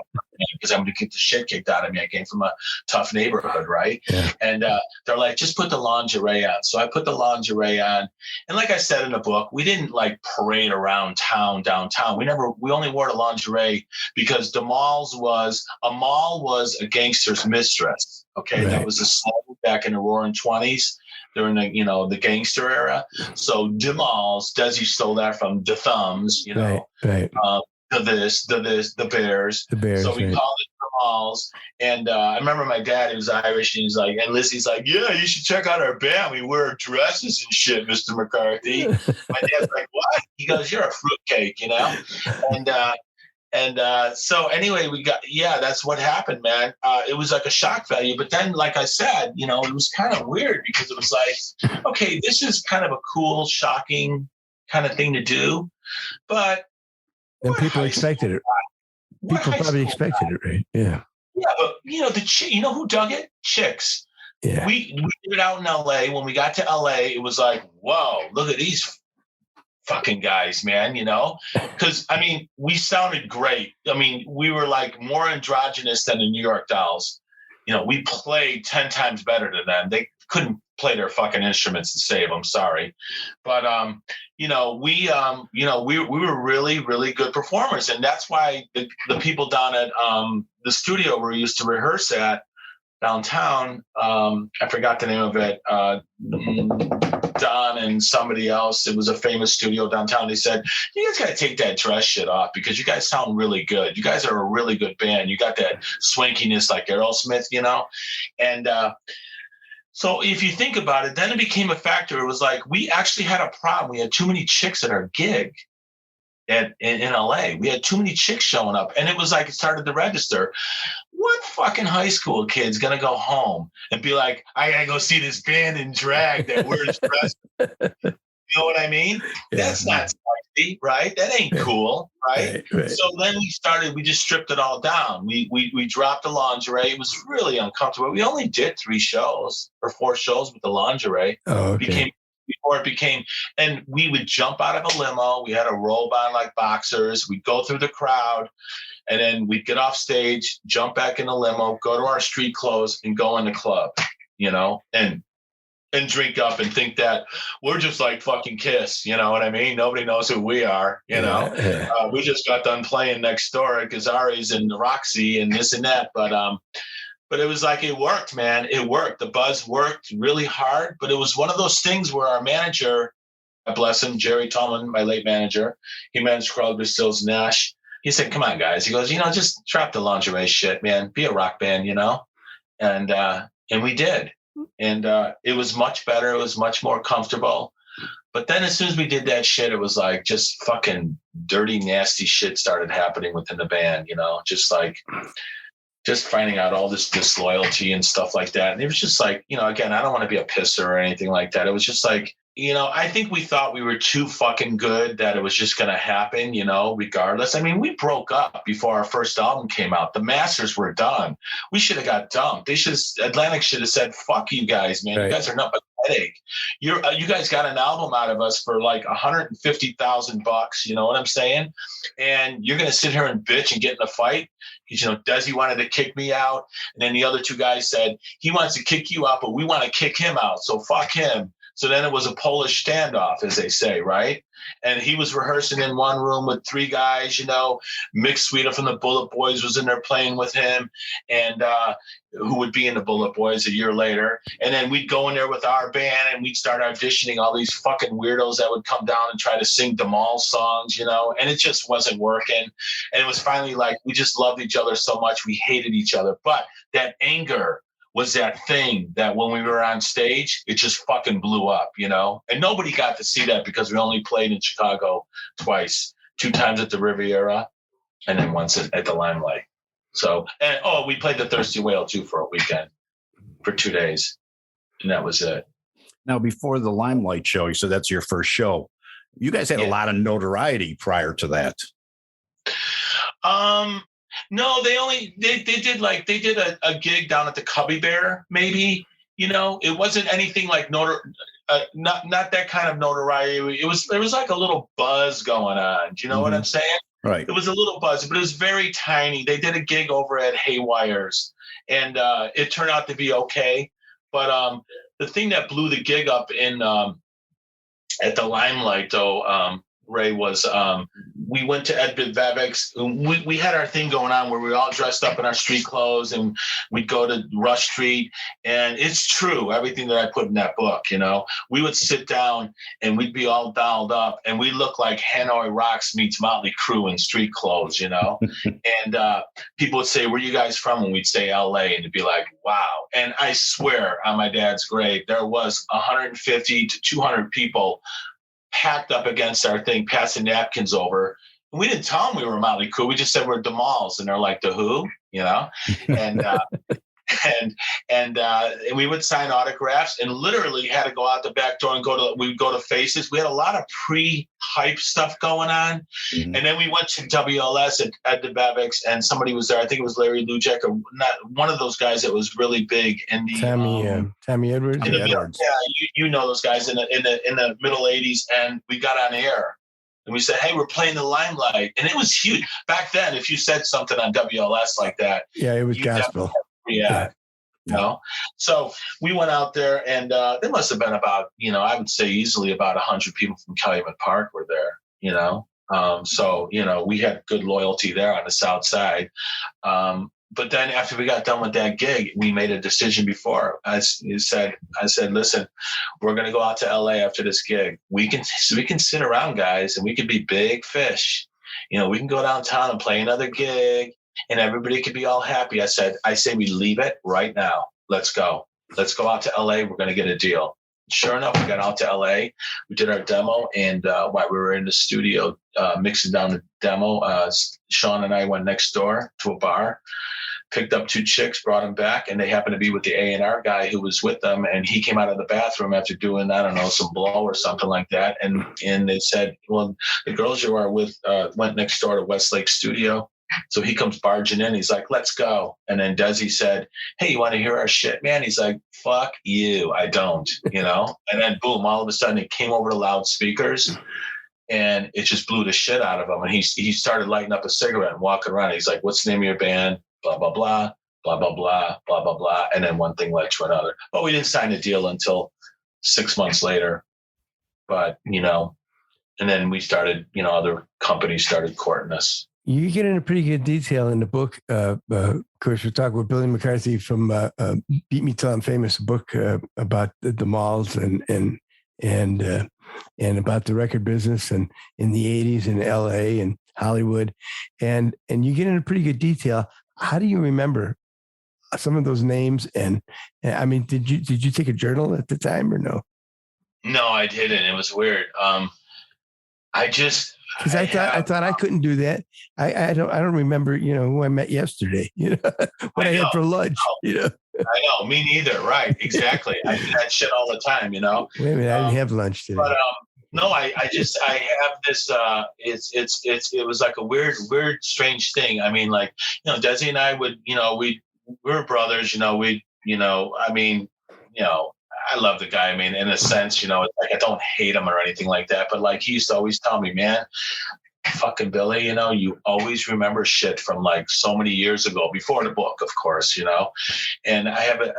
because I'm going to get the shit kicked out of me. I came from a tough neighborhood, right?" Yeah. And they're like, "Just put the lingerie on." So I put the lingerie on. And like I said in the book, we didn't parade around downtown. We only wore the lingerie because a mall was a gangster's mistress. Okay. Right. That was a slang back in the roaring 20s. During the gangster era. So the Malls, Desi stole that from the Thumbs, Right. The Bears. The Bears. So we called it the Malls. And I remember my dad, he was Irish, and and Lizzie's like, "Yeah, you should check out our band. We wear dresses and shit, Mr. McCarthy." My dad's like, "What?" He goes, "You're a fruitcake, And so anyway, that's what happened, man. It was like a shock value. But then, like I said, it was kind of weird because it was like, okay, this is kind of a cool, shocking kind of thing to do. But and people expected it. what People high probably school expected it, right? Yeah. Yeah, but you know who dug it? Chicks. Yeah. We did it out in LA. When we got to LA, it was like, whoa, look at these fucking guys, man, because I mean, we sounded great. I mean, we were like more androgynous than the New York Dolls. We played 10 times better than them. They couldn't play their fucking instruments to save them. Sorry. But, we were really, really good performers. And that's why the people down at the studio where we used to rehearse at downtown, I forgot the name of it, Don and somebody else. It was a famous studio downtown. They said, you guys got to take that dress shit off because you guys sound really good. You guys are a really good band. You got that swankiness like Aerosmith, And so if you think about it, then it became a factor. It was like we actually had a problem. We had too many chicks at our gig. In LA, we had too many chicks showing up, and it was like it started to register. What fucking high school kid's gonna go home and be like, I gotta go see this band in drag that wears dresses? You know what I mean? Yeah. That's not sexy, right? That ain't cool, right? Right? So then we just stripped it all down. We dropped the lingerie. It was really uncomfortable. We only did 3 shows or 4 shows with the lingerie. Oh, okay. And we would jump out of a limo. We had a robe on like boxers. We'd go through the crowd, and then we'd get off stage, jump back in the limo, go to our street clothes, and go in the club, and drink up and think that we're just like fucking Kiss. You know what I mean? Nobody knows who we are. We just got done playing next door at Gazzari's and Roxy and this and that, But it was like, it worked, man. It worked. The buzz worked really hard. But it was one of those things where our manager, God bless him, Jerry Tallman, my late manager, he managed Crosby, Stills, Nash. He said, come on, guys. He goes, just drop the lingerie shit, man. Be a rock band, And we did. And it was much better. It was much more comfortable. But then as soon as we did that shit, it was like just fucking dirty, nasty shit started happening within the band, just finding out all this disloyalty and stuff like that. And it was just like, again, I don't want to be a pisser or anything like that. It was just like, I think we thought we were too fucking good that it was just going to happen, regardless. I mean, we broke up before our first album came out. The masters were done. We should have got dumped. Atlantic should have said, fuck you guys, man. Right. You guys are not pathetic. You guys got an album out of us for like $150,000. You know what I'm saying? And you're going to sit here and bitch and get in a fight. Because, Desi wanted to kick me out. And then the other 2 guys said, he wants to kick you out, but we want to kick him out. So fuck him. So then it was a Polish standoff, as they say, right? And he was rehearsing in one room with 3 guys, Mick Sweeter from the Bullet Boys was in there playing with him, and who would be in the Bullet Boys a year later. And then we'd go in there with our band, and we'd start auditioning all these fucking weirdos that would come down and try to sing Demal songs, and it just wasn't working. And it was finally like, we just loved each other so much, we hated each other. But that anger was that thing that when we were on stage, it just fucking blew up, and nobody got to see that because we only played in Chicago twice, 2 times at the Riviera and then once at the Limelight. So, we played the Thirsty Whale too for a weekend for 2 days, and that was it. Now, before the Limelight show, you said that's your first show. You guys had a lot of notoriety prior to that. No, they did a gig down at the Cubby Bear, maybe, it wasn't anything like not that kind of notoriety. It was like a little buzz going on. Do you know what I'm saying? Right. It was a little buzz, but it was very tiny. They did a gig over at Haywire's, and it turned out to be okay. But the thing that blew the gig up at the Limelight, though, Ray, was we went to Ed Vavek's. We had our thing going on where we were all dressed up in our street clothes, and we'd go to Rush Street. And it's true, everything that I put in that book, we would sit down and we'd be all dolled up, and we look like Hanoi Rocks meets Motley Crue in street clothes, And people would say, where are you guys from? And we'd say LA, and it'd be like, wow. And I swear on my dad's grave, there was 150 to 200 people packed up against our thing, passing napkins over. And we didn't tell them we were Motley Crue. We just said we're Demals, and they're like, the who? And and we would sign autographs, and literally had to go out the back door and we'd go to Faces. We had a lot of pre-hype pipe stuff going on. Mhm. And then we went to WLS at Ed DeBevick's, and somebody was there. I think it was Larry Lujek, or not, one of those guys that was really big in the Tommy Edwards. in the middle, Edwards. yeah, you know those guys in the middle '80s, and we got on air. And we said, hey, we're playing the Limelight. And it was huge. Back then, if you said something on WLS like that, Yeah, it was gospel. Yeah. You know? So we went out there, and there must have been about, I would say easily about 100 people from Calumet Park were there, So, we had good loyalty there on the South Side. But then after we got done with that gig, we made a decision before. I said, listen, we're going to go out to LA after this gig. We can sit around, guys, and we can be big fish. We can go downtown and play another gig, and everybody could be all happy. I say we leave it right now. Let's go. Let's go out to LA. We're going to get a deal. Sure enough, we got out to LA. We did our demo, and while we were in the studio mixing down the demo, Sean and I went next door to a bar, picked up 2 chicks, brought them back, and they happened to be with the A&R guy who was with them. And he came out of the bathroom after doing, I don't know, some blow or something like that. And they said, well, the girls you are with went next door to Westlake Studio. So he comes barging in. He's like, let's go. And then Desi said, hey, you want to hear our shit, man? He's like, fuck you. I don't, And then boom, all of a sudden it came over the loudspeakers, and it just blew the shit out of him. And he started lighting up a cigarette and walking around. He's like, what's the name of your band? Blah, blah, blah, blah, blah, blah, blah, blah, blah. And then one thing led to another. But we didn't sign a deal until 6 months later. But, and then we started, other companies started courting us. You get into pretty good detail in the book. Of course, we're talking with Billy McCarthy from Beat Me Till I'm Famous, a book about the malls and about the record business and in the 80s in LA and Hollywood. And you get into pretty good detail. How do you remember some of those names? And I mean, did you take a journal at the time or no? No, I didn't. It was weird. Because I thought I couldn't do that. I don't remember, who I met yesterday, what I had for lunch, I know, me neither. Right. Exactly. I do that shit all the time, Wait a minute, I didn't have lunch today. But no, I have this, it was like a weird, strange thing. I mean, like, Desi and I would, we were brothers, I love the guy. I mean, in a sense, it's like I don't hate him or anything like that. But like he used to always tell me, man, fucking Billy, you always remember shit from like so many years ago, before the book, of course, And I have an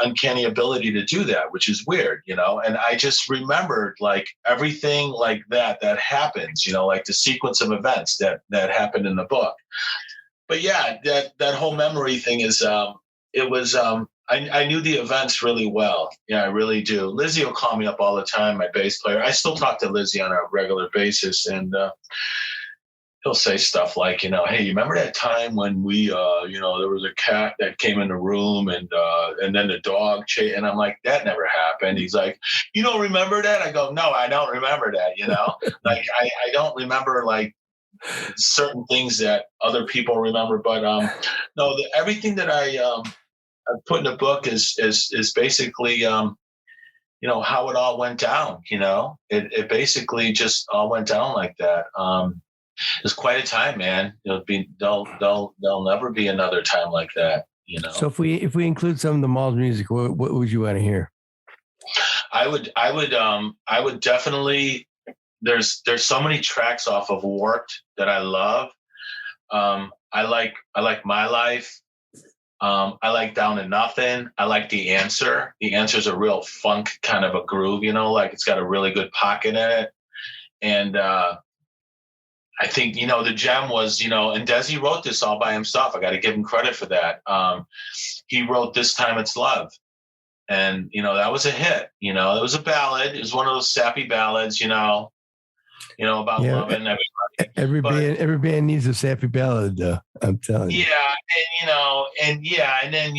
uncanny ability to do that, which is weird, And I just remembered like everything like that happens, like the sequence of events that happened in the book. But yeah, that whole memory thing is, it was. I knew the events really well. Yeah, I really do. Lizzie will call me up all the time, my bass player. I still talk to Lizzie on a regular basis, and he'll say stuff like, hey, you remember that time when we, there was a cat that came in the room and then the dog and I'm like, that never happened. He's like, you don't remember that? I go, no, I don't remember that, Like, I don't remember, like, certain things that other people remember. But, no, everything that I put in the book is basically, how it all went down. It basically just all went down like that. It was quite a time, man. There'll never be another time like that. So if we include some of the mall's music, what would you want to hear? I would definitely. There's so many tracks off of Warped that I love. I like My Life. I like Down to Nothing. I like The Answer. The Answer is a real funk kind of a groove, like it's got a really good pocket in it. And I think, the gem was, and Desi wrote this all by himself. I got to give him credit for that. He wrote This Time It's Love. And, that was a hit. It was a ballad. It was one of those sappy ballads, about loving everybody. Every band needs a sappy ballad, though. I'm telling you. Yeah, and then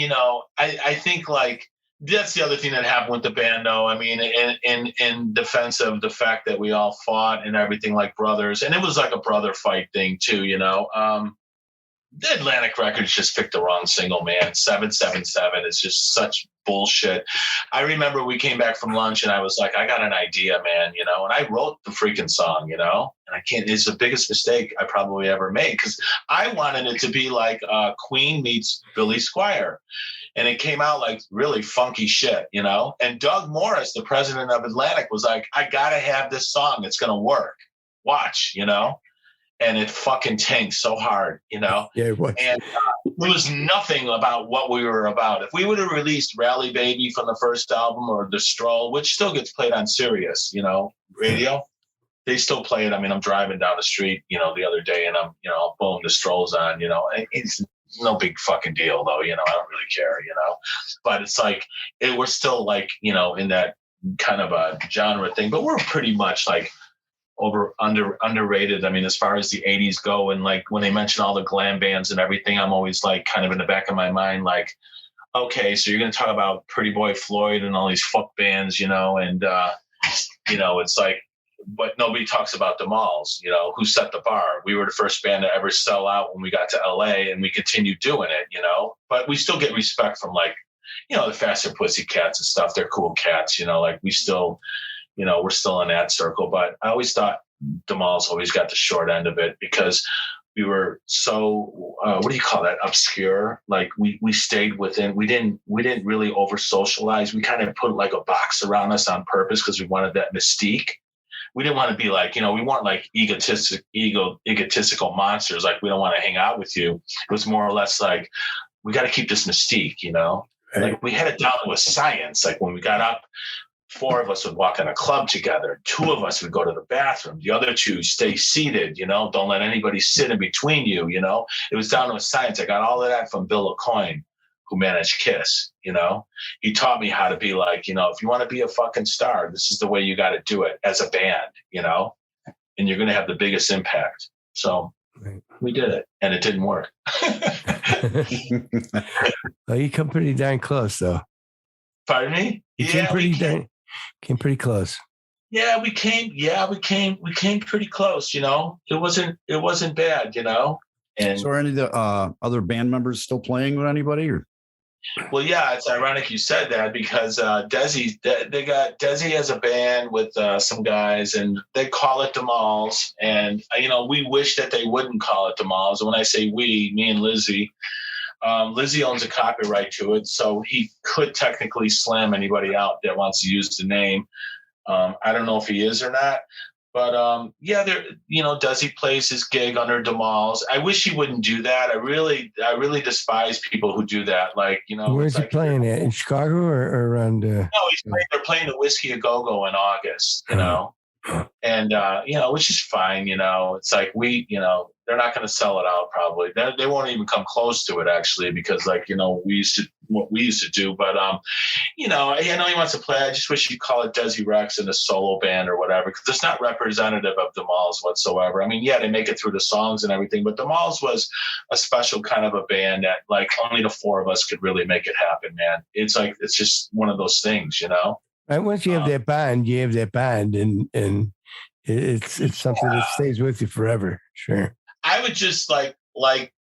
I think like that's the other thing that happened with the band, though. I mean, in defense of the fact that we all fought and everything like brothers, and it was like a brother fight thing too. Atlantic Records just picked the wrong single, man. 777 is just such bullshit. I remember we came back from lunch and I was like, I got an idea, man, you know, and I wrote the freaking song, you know, and I can't, it's the biggest mistake I probably ever made because I wanted it to be like Queen meets Billy Squier. And it came out like really funky shit, you know, and Doug Morris, the president of Atlantic, was like, I got to have this song. It's going to work. Watch, you know. And it fucking tanked so hard, you know? Yeah, it was. And it was nothing about what we were about. If we would have released Rally Baby from the first album or The Stroll, which still gets played on Sirius, you know, radio, they still play it. I mean, I'm driving down the street, you know, the other day and I'm, you know, boom, The Stroll's on, you know, and it's no big fucking deal though, you know, I don't really care, you know, but it's like, we're still like, you know, in that kind of a genre thing, but we're pretty much like, underrated. I mean, as far as the 80s go, and like when they mention all the glam bands and everything, I'm always like kind of in the back of my mind, like, okay, so you're going to talk about Pretty Boy Floyd and all these fuck bands, you know, and, you know, it's like, but nobody talks about the Malls, you know, who set the bar. We were the first band to ever sell out when we got to LA and we continued doing it, you know, but we still get respect from like, you know, the Faster Pussycats and stuff. They're cool cats, you know, like we still, you know, we're still in that circle, but I always thought the Malls always got the short end of it because we were so, what do you call that? Obscure. Like we stayed within, we didn't really over socialize. We kind of put like a box around us on purpose because we wanted that mystique. We didn't want to be like, you know, we weren't like egotistical monsters. Like we don't want to hang out with you. It was more or less like, we got to keep this mystique, you know, right. Like we had it down to a science. Like when we got up, 4 of us would walk in a club together. 2 of us would go to the bathroom. The other 2 stay seated, you know, don't let anybody sit in between you, you know. It was down to a science. I got all of that from Bill Aucoin, who managed Kiss, you know. He taught me how to be like, you know, if you want to be a fucking star, this is the way you got to do it as a band, you know, and you're going to have the biggest impact. So we did it, and it didn't work. Well, you come pretty darn close, though. Pardon me? You came pretty close. Yeah, we came pretty close, you know. It wasn't bad, you know. And so are any of the other band members still playing with anybody or? Well, yeah, it's ironic you said that because Desi has a band with some guys and they call it the Malls. And, you know, we wish that they wouldn't call it the Malls. And when I say we, me and Lizzie, Lizzie owns a copyright to it, so he could technically slam anybody out that wants to use the name. I don't know if he is or not, but yeah, there. You know, Desi plays his gig under the Malls. I wish he wouldn't do that. I really despise people who do that. Like, you know, where's he playing at? In Chicago or around? No, they're playing the Whiskey A Go Go in August. You know. And, you know, which is fine, you know, it's like you know, they're not going to sell it out probably. They won't even come close to it actually, because like, you know, what we used to do, but, you know, I know he wants to play. I just wish you'd call it Desi Rex in a solo band or whatever, because it's not representative of the Malls whatsoever. I mean, yeah, they make it through the songs and everything, but the Malls was a special kind of a band that like only the 4 of us could really make it happen, man. It's like, it's just one of those things, you know? And once you have that bond, and it's something that stays with you forever. Sure. I would just like,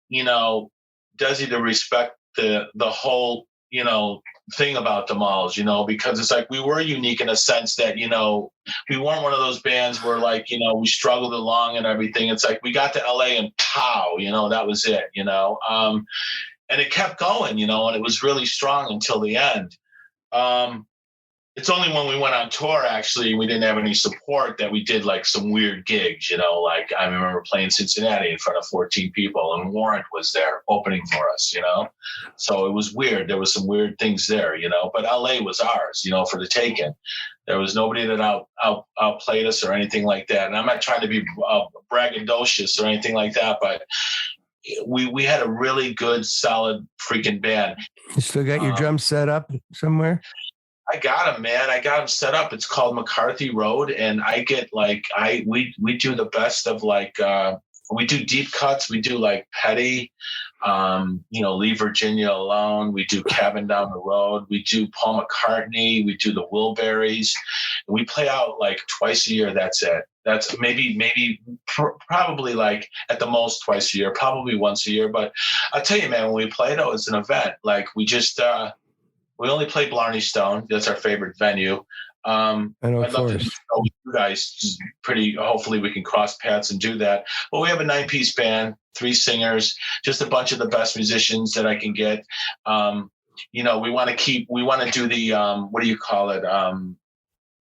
you know, Desi to respect the whole, you know, thing about the Malls, you know, because it's like we were unique in a sense that, you know, we weren't one of those bands where like, you know, we struggled along and everything. It's like we got to LA and pow, you know, that was it, you know. And it kept going, you know, and it was really strong until the end. It's only when we went on tour, actually, we didn't have any support that we did like some weird gigs, you know, like I remember playing Cincinnati in front of 14 people and Warrant was there opening for us, you know, so it was weird. There was some weird things there, you know, but LA was ours, you know, for the taking. There was nobody that outplayed us or anything like that. And I'm not trying to be braggadocious or anything like that, but we had a really good, solid freaking band. You still got your drums set up somewhere? I got him, man. I got him set up. It's called McCarthy Road, and I get like we do the best of like we do deep cuts. We do like Petty, Leave Virginia Alone. We do Cabin Down the Road. We do Paul McCartney. We do the Wilburys. We play out like twice a year. That's it. That's probably like at the most twice a year, probably once a year. But I tell you, man, when we play though, it's an event. Like we only play Blarney Stone. That's our favorite venue. I'd love to do with you guys. Hopefully we can cross paths and do that. But we have a 9-piece band, 3 singers, just a bunch of the best musicians that I can get. We want to do the, what do you call it?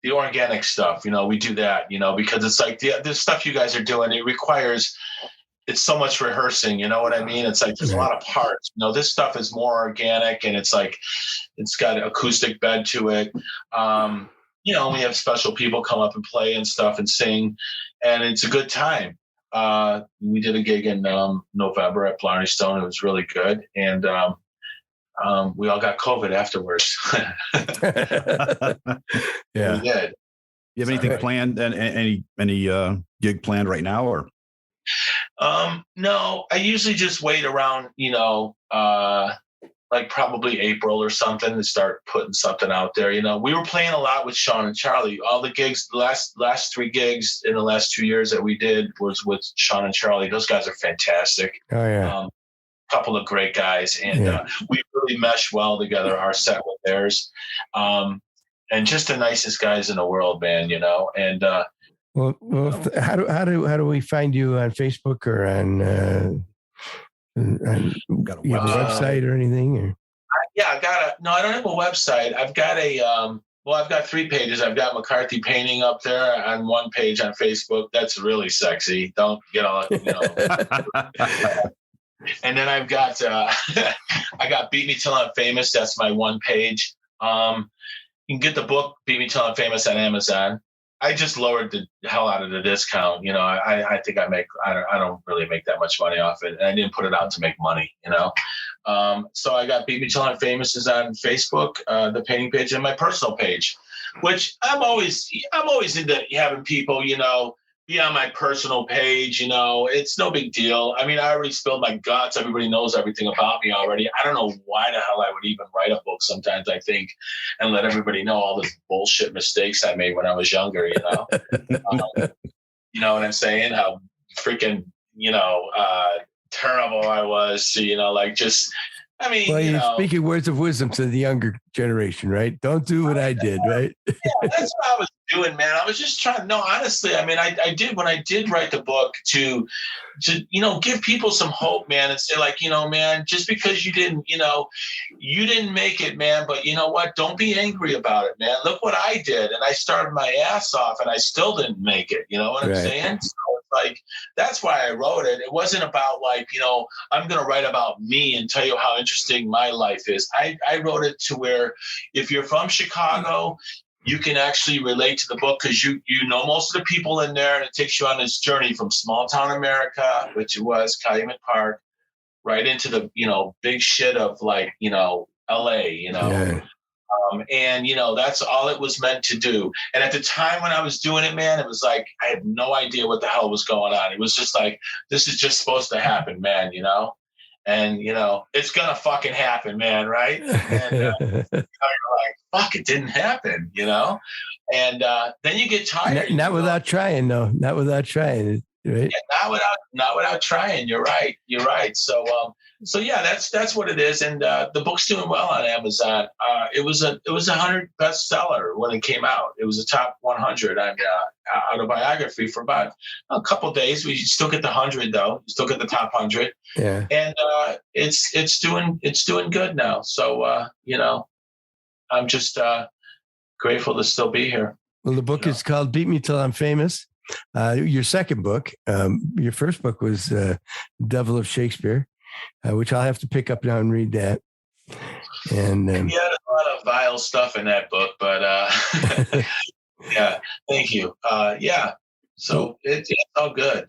The organic stuff, we do that, because it's like the stuff you guys are doing, it's so much rehearsing, you know what I mean? It's like, there's a lot of parts, this stuff is more organic and it's like, it's got an acoustic bed to it. We have special people come up and play and stuff and sing, and it's a good time. We did a gig in November at Blarney Stone. It was really good. And we all got COVID afterwards. Yeah. We did. You have anything planned? And any gig planned right now, or? No, I usually just wait around, like probably April or something to start putting something out there. We were playing a lot with Sean and Charlie. All the gigs, the last 3 gigs in the last 2 years that we did was with Sean and Charlie. Those guys are fantastic. Oh yeah. Couple of great guys, and we really mesh well together, our set with theirs, and just the nicest guys in the world, man. And well, how do we find you on Facebook or on you have a website or anything? Or? I don't have a website. I've got I've got 3 pages. I've got McCarthy Painting up there on one page on Facebook. That's really sexy. Don't get all And then I've got I got Beat Me Till I'm Famous. That's my one page. You can get the book Beat Me Till I'm Famous on Amazon. I just lowered the hell out of the discount. I think I don't really make that much money off it. And I didn't put it out to make money, So I got Beat Me Till I'm Famous is on Facebook, the painting page, and my personal page, which I'm always into having people, be on my personal page. It's no big deal. I mean, I already spilled my guts. Everybody knows everything about me already. I don't know why the hell I would even write a book sometimes, I think, and let everybody know all the bullshit mistakes I made when I was younger, You know what I'm saying? How freaking, terrible I was. Well, you're speaking words of wisdom to the younger generation, right? Don't do what I did, right? Yeah, that's what I was doing, man. I was just trying. No, honestly, I mean, I did when I did write the book to give people some hope, man, and say like, man, just because you didn't make it, man, but you know what? Don't be angry about it, man. Look what I did, and I started my ass off, and I still didn't make it. You know what I'm saying? So it's like that's why I wrote it. It wasn't about like, I'm going to write about me and tell you how interesting my life is. I wrote it to where if you're from Chicago, you can actually relate to the book because you know most of the people in there, and it takes you on this journey from small town America, which it was Calumet Park, right into the big shit of like LA, Yeah. And that's all it was meant to do. And at the time when I was doing it, man, it was like I had no idea what the hell was going on. It was just like, this is just supposed to happen, man, and it's gonna fucking happen, man, right? And you're like, fuck, it didn't happen, and then you get tired. Not without trying, though. Not without trying, right? Yeah, not without trying. You're right. So yeah, that's what it is. And the book's doing well on Amazon. It was a 100 bestseller when it came out. It was a top 100 on autobiography for about a couple of days. We still get the 100 though. You still get the top 100. Yeah. And it's doing good now. So I'm just grateful to still be here. Well, the book is called Beat Me Till I'm Famous. Your second book, your first book was Devil of Shakespeare, which I'll have to pick up now and read that. And there's a lot of vile stuff in that book, but yeah, thank you. Yeah, so it's all good,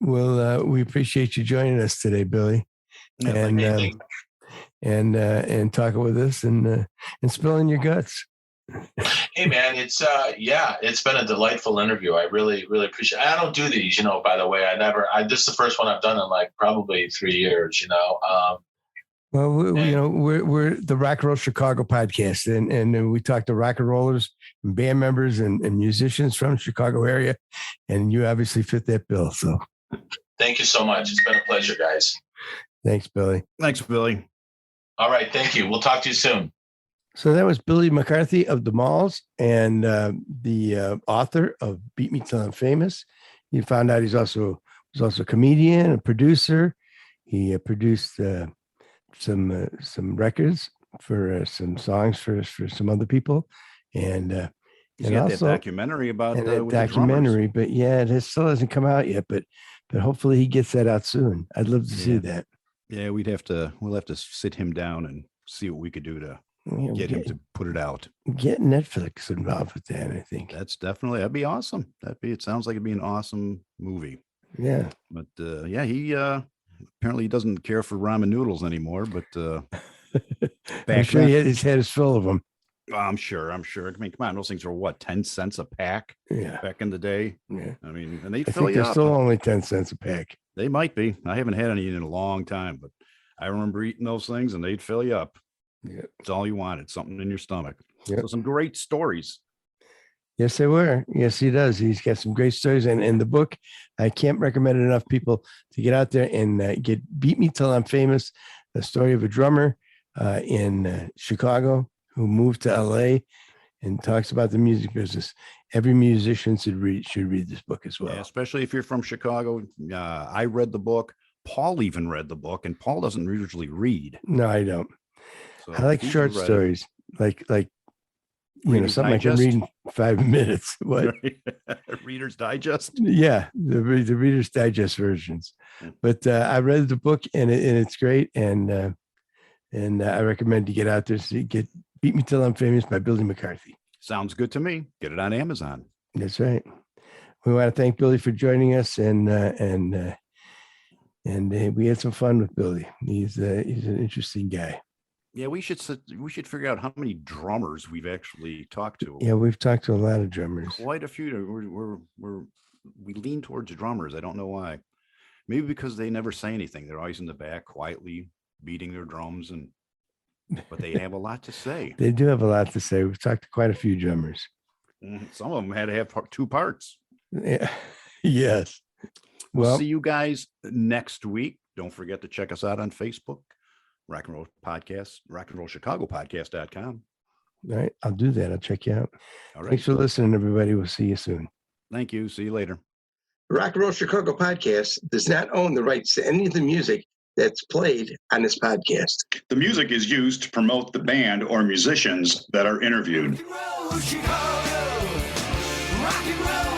Well, we appreciate you joining us today, Billy, and talking with us and spilling your guts. Hey man, it's been a delightful interview. I really, really appreciate it. I don't do these, by the way. This is the first one I've done in like probably 3 years, Well, And- we're the Rock and Roll Chicago podcast, and we talk to rock and rollers, and band members, and musicians from the Chicago area, and you obviously fit that bill. So, Thank you so much. It's been a pleasure, guys. thanks, Billy. Thanks, Billy. All right, thank you. We'll talk to you soon. So that was Billy McCarthy of the Malls, and the author of "Beat Me Till I'm Famous." You found out he's also a comedian, a producer. He produced some records for some songs for some other people, and He's and got also that documentary about and with that the documentary. drummers. But yeah, it still hasn't come out yet. But hopefully he gets that out soon. I'd love to see Yeah. that. Yeah, we'll have to sit him down and see what we could do to Yeah, get him to put it out. get Netflix involved with that. I think. That'd be awesome. It sounds like it'd be an awesome movie. Yeah. But yeah, he apparently he doesn't care for ramen noodles anymore. But I'm back sure then, he's had his fill of them. I'm sure. I mean, come on, those things are what, 10 cents a pack Yeah. back in the day. Yeah. I mean, and they'd I fill think you they're up. still only 10 cents a pack. They might be. I haven't had any in a long time, but I remember eating those things and they'd fill you up. Yeah. It's all you wanted, something in your stomach. Yep. So some great stories. Yes, they were. Yes, he does. He's got some great stories. And the book, I can't recommend enough people to get out there and get Beat Me Till I'm Famous, the story of a drummer in Chicago who moved to LA and talks about the music business. Every musician should read this book as well. Yeah, especially if you're from Chicago. I read the book. Paul even read the book, and Paul doesn't usually read. No, I don't. So I like he short read it. stories, like Reader's something Digest? I can read in 5 minutes. What? Reader's Digest. Yeah, the Reader's Digest versions. Yeah. But I read the book and it's great, and I recommend you get out there get Beat Me Till I'm Famous by Billy McCarthy. Sounds good to me. Get it on Amazon. That's right. We want to thank Billy for joining us, and we had some fun with Billy. He's an interesting guy. Yeah, we should figure out how many drummers we've actually talked to. Yeah, we've talked to a lot of drummers. Quite a few. We lean towards drummers. I don't know why. Maybe because they never say anything. They're always in the back quietly beating their drums, but they have a lot to say. They do have a lot to say. We've talked to quite a few drummers. Some of them had to have two parts. Yeah. Yes. We'll see you guys next week. Don't forget to check us out on Facebook, Rock and Roll Podcast, Rock and Roll Chicago Podcast.com. All right. I'll do that. I'll check you out. All right. Thanks for listening, everybody. We'll see you soon. Thank you. See you later. The Rock and Roll Chicago Podcast does not own the rights to any of the music that's played on this podcast. The music is used to promote the band or musicians that are interviewed. Rock and roll, Chicago. Rock and roll.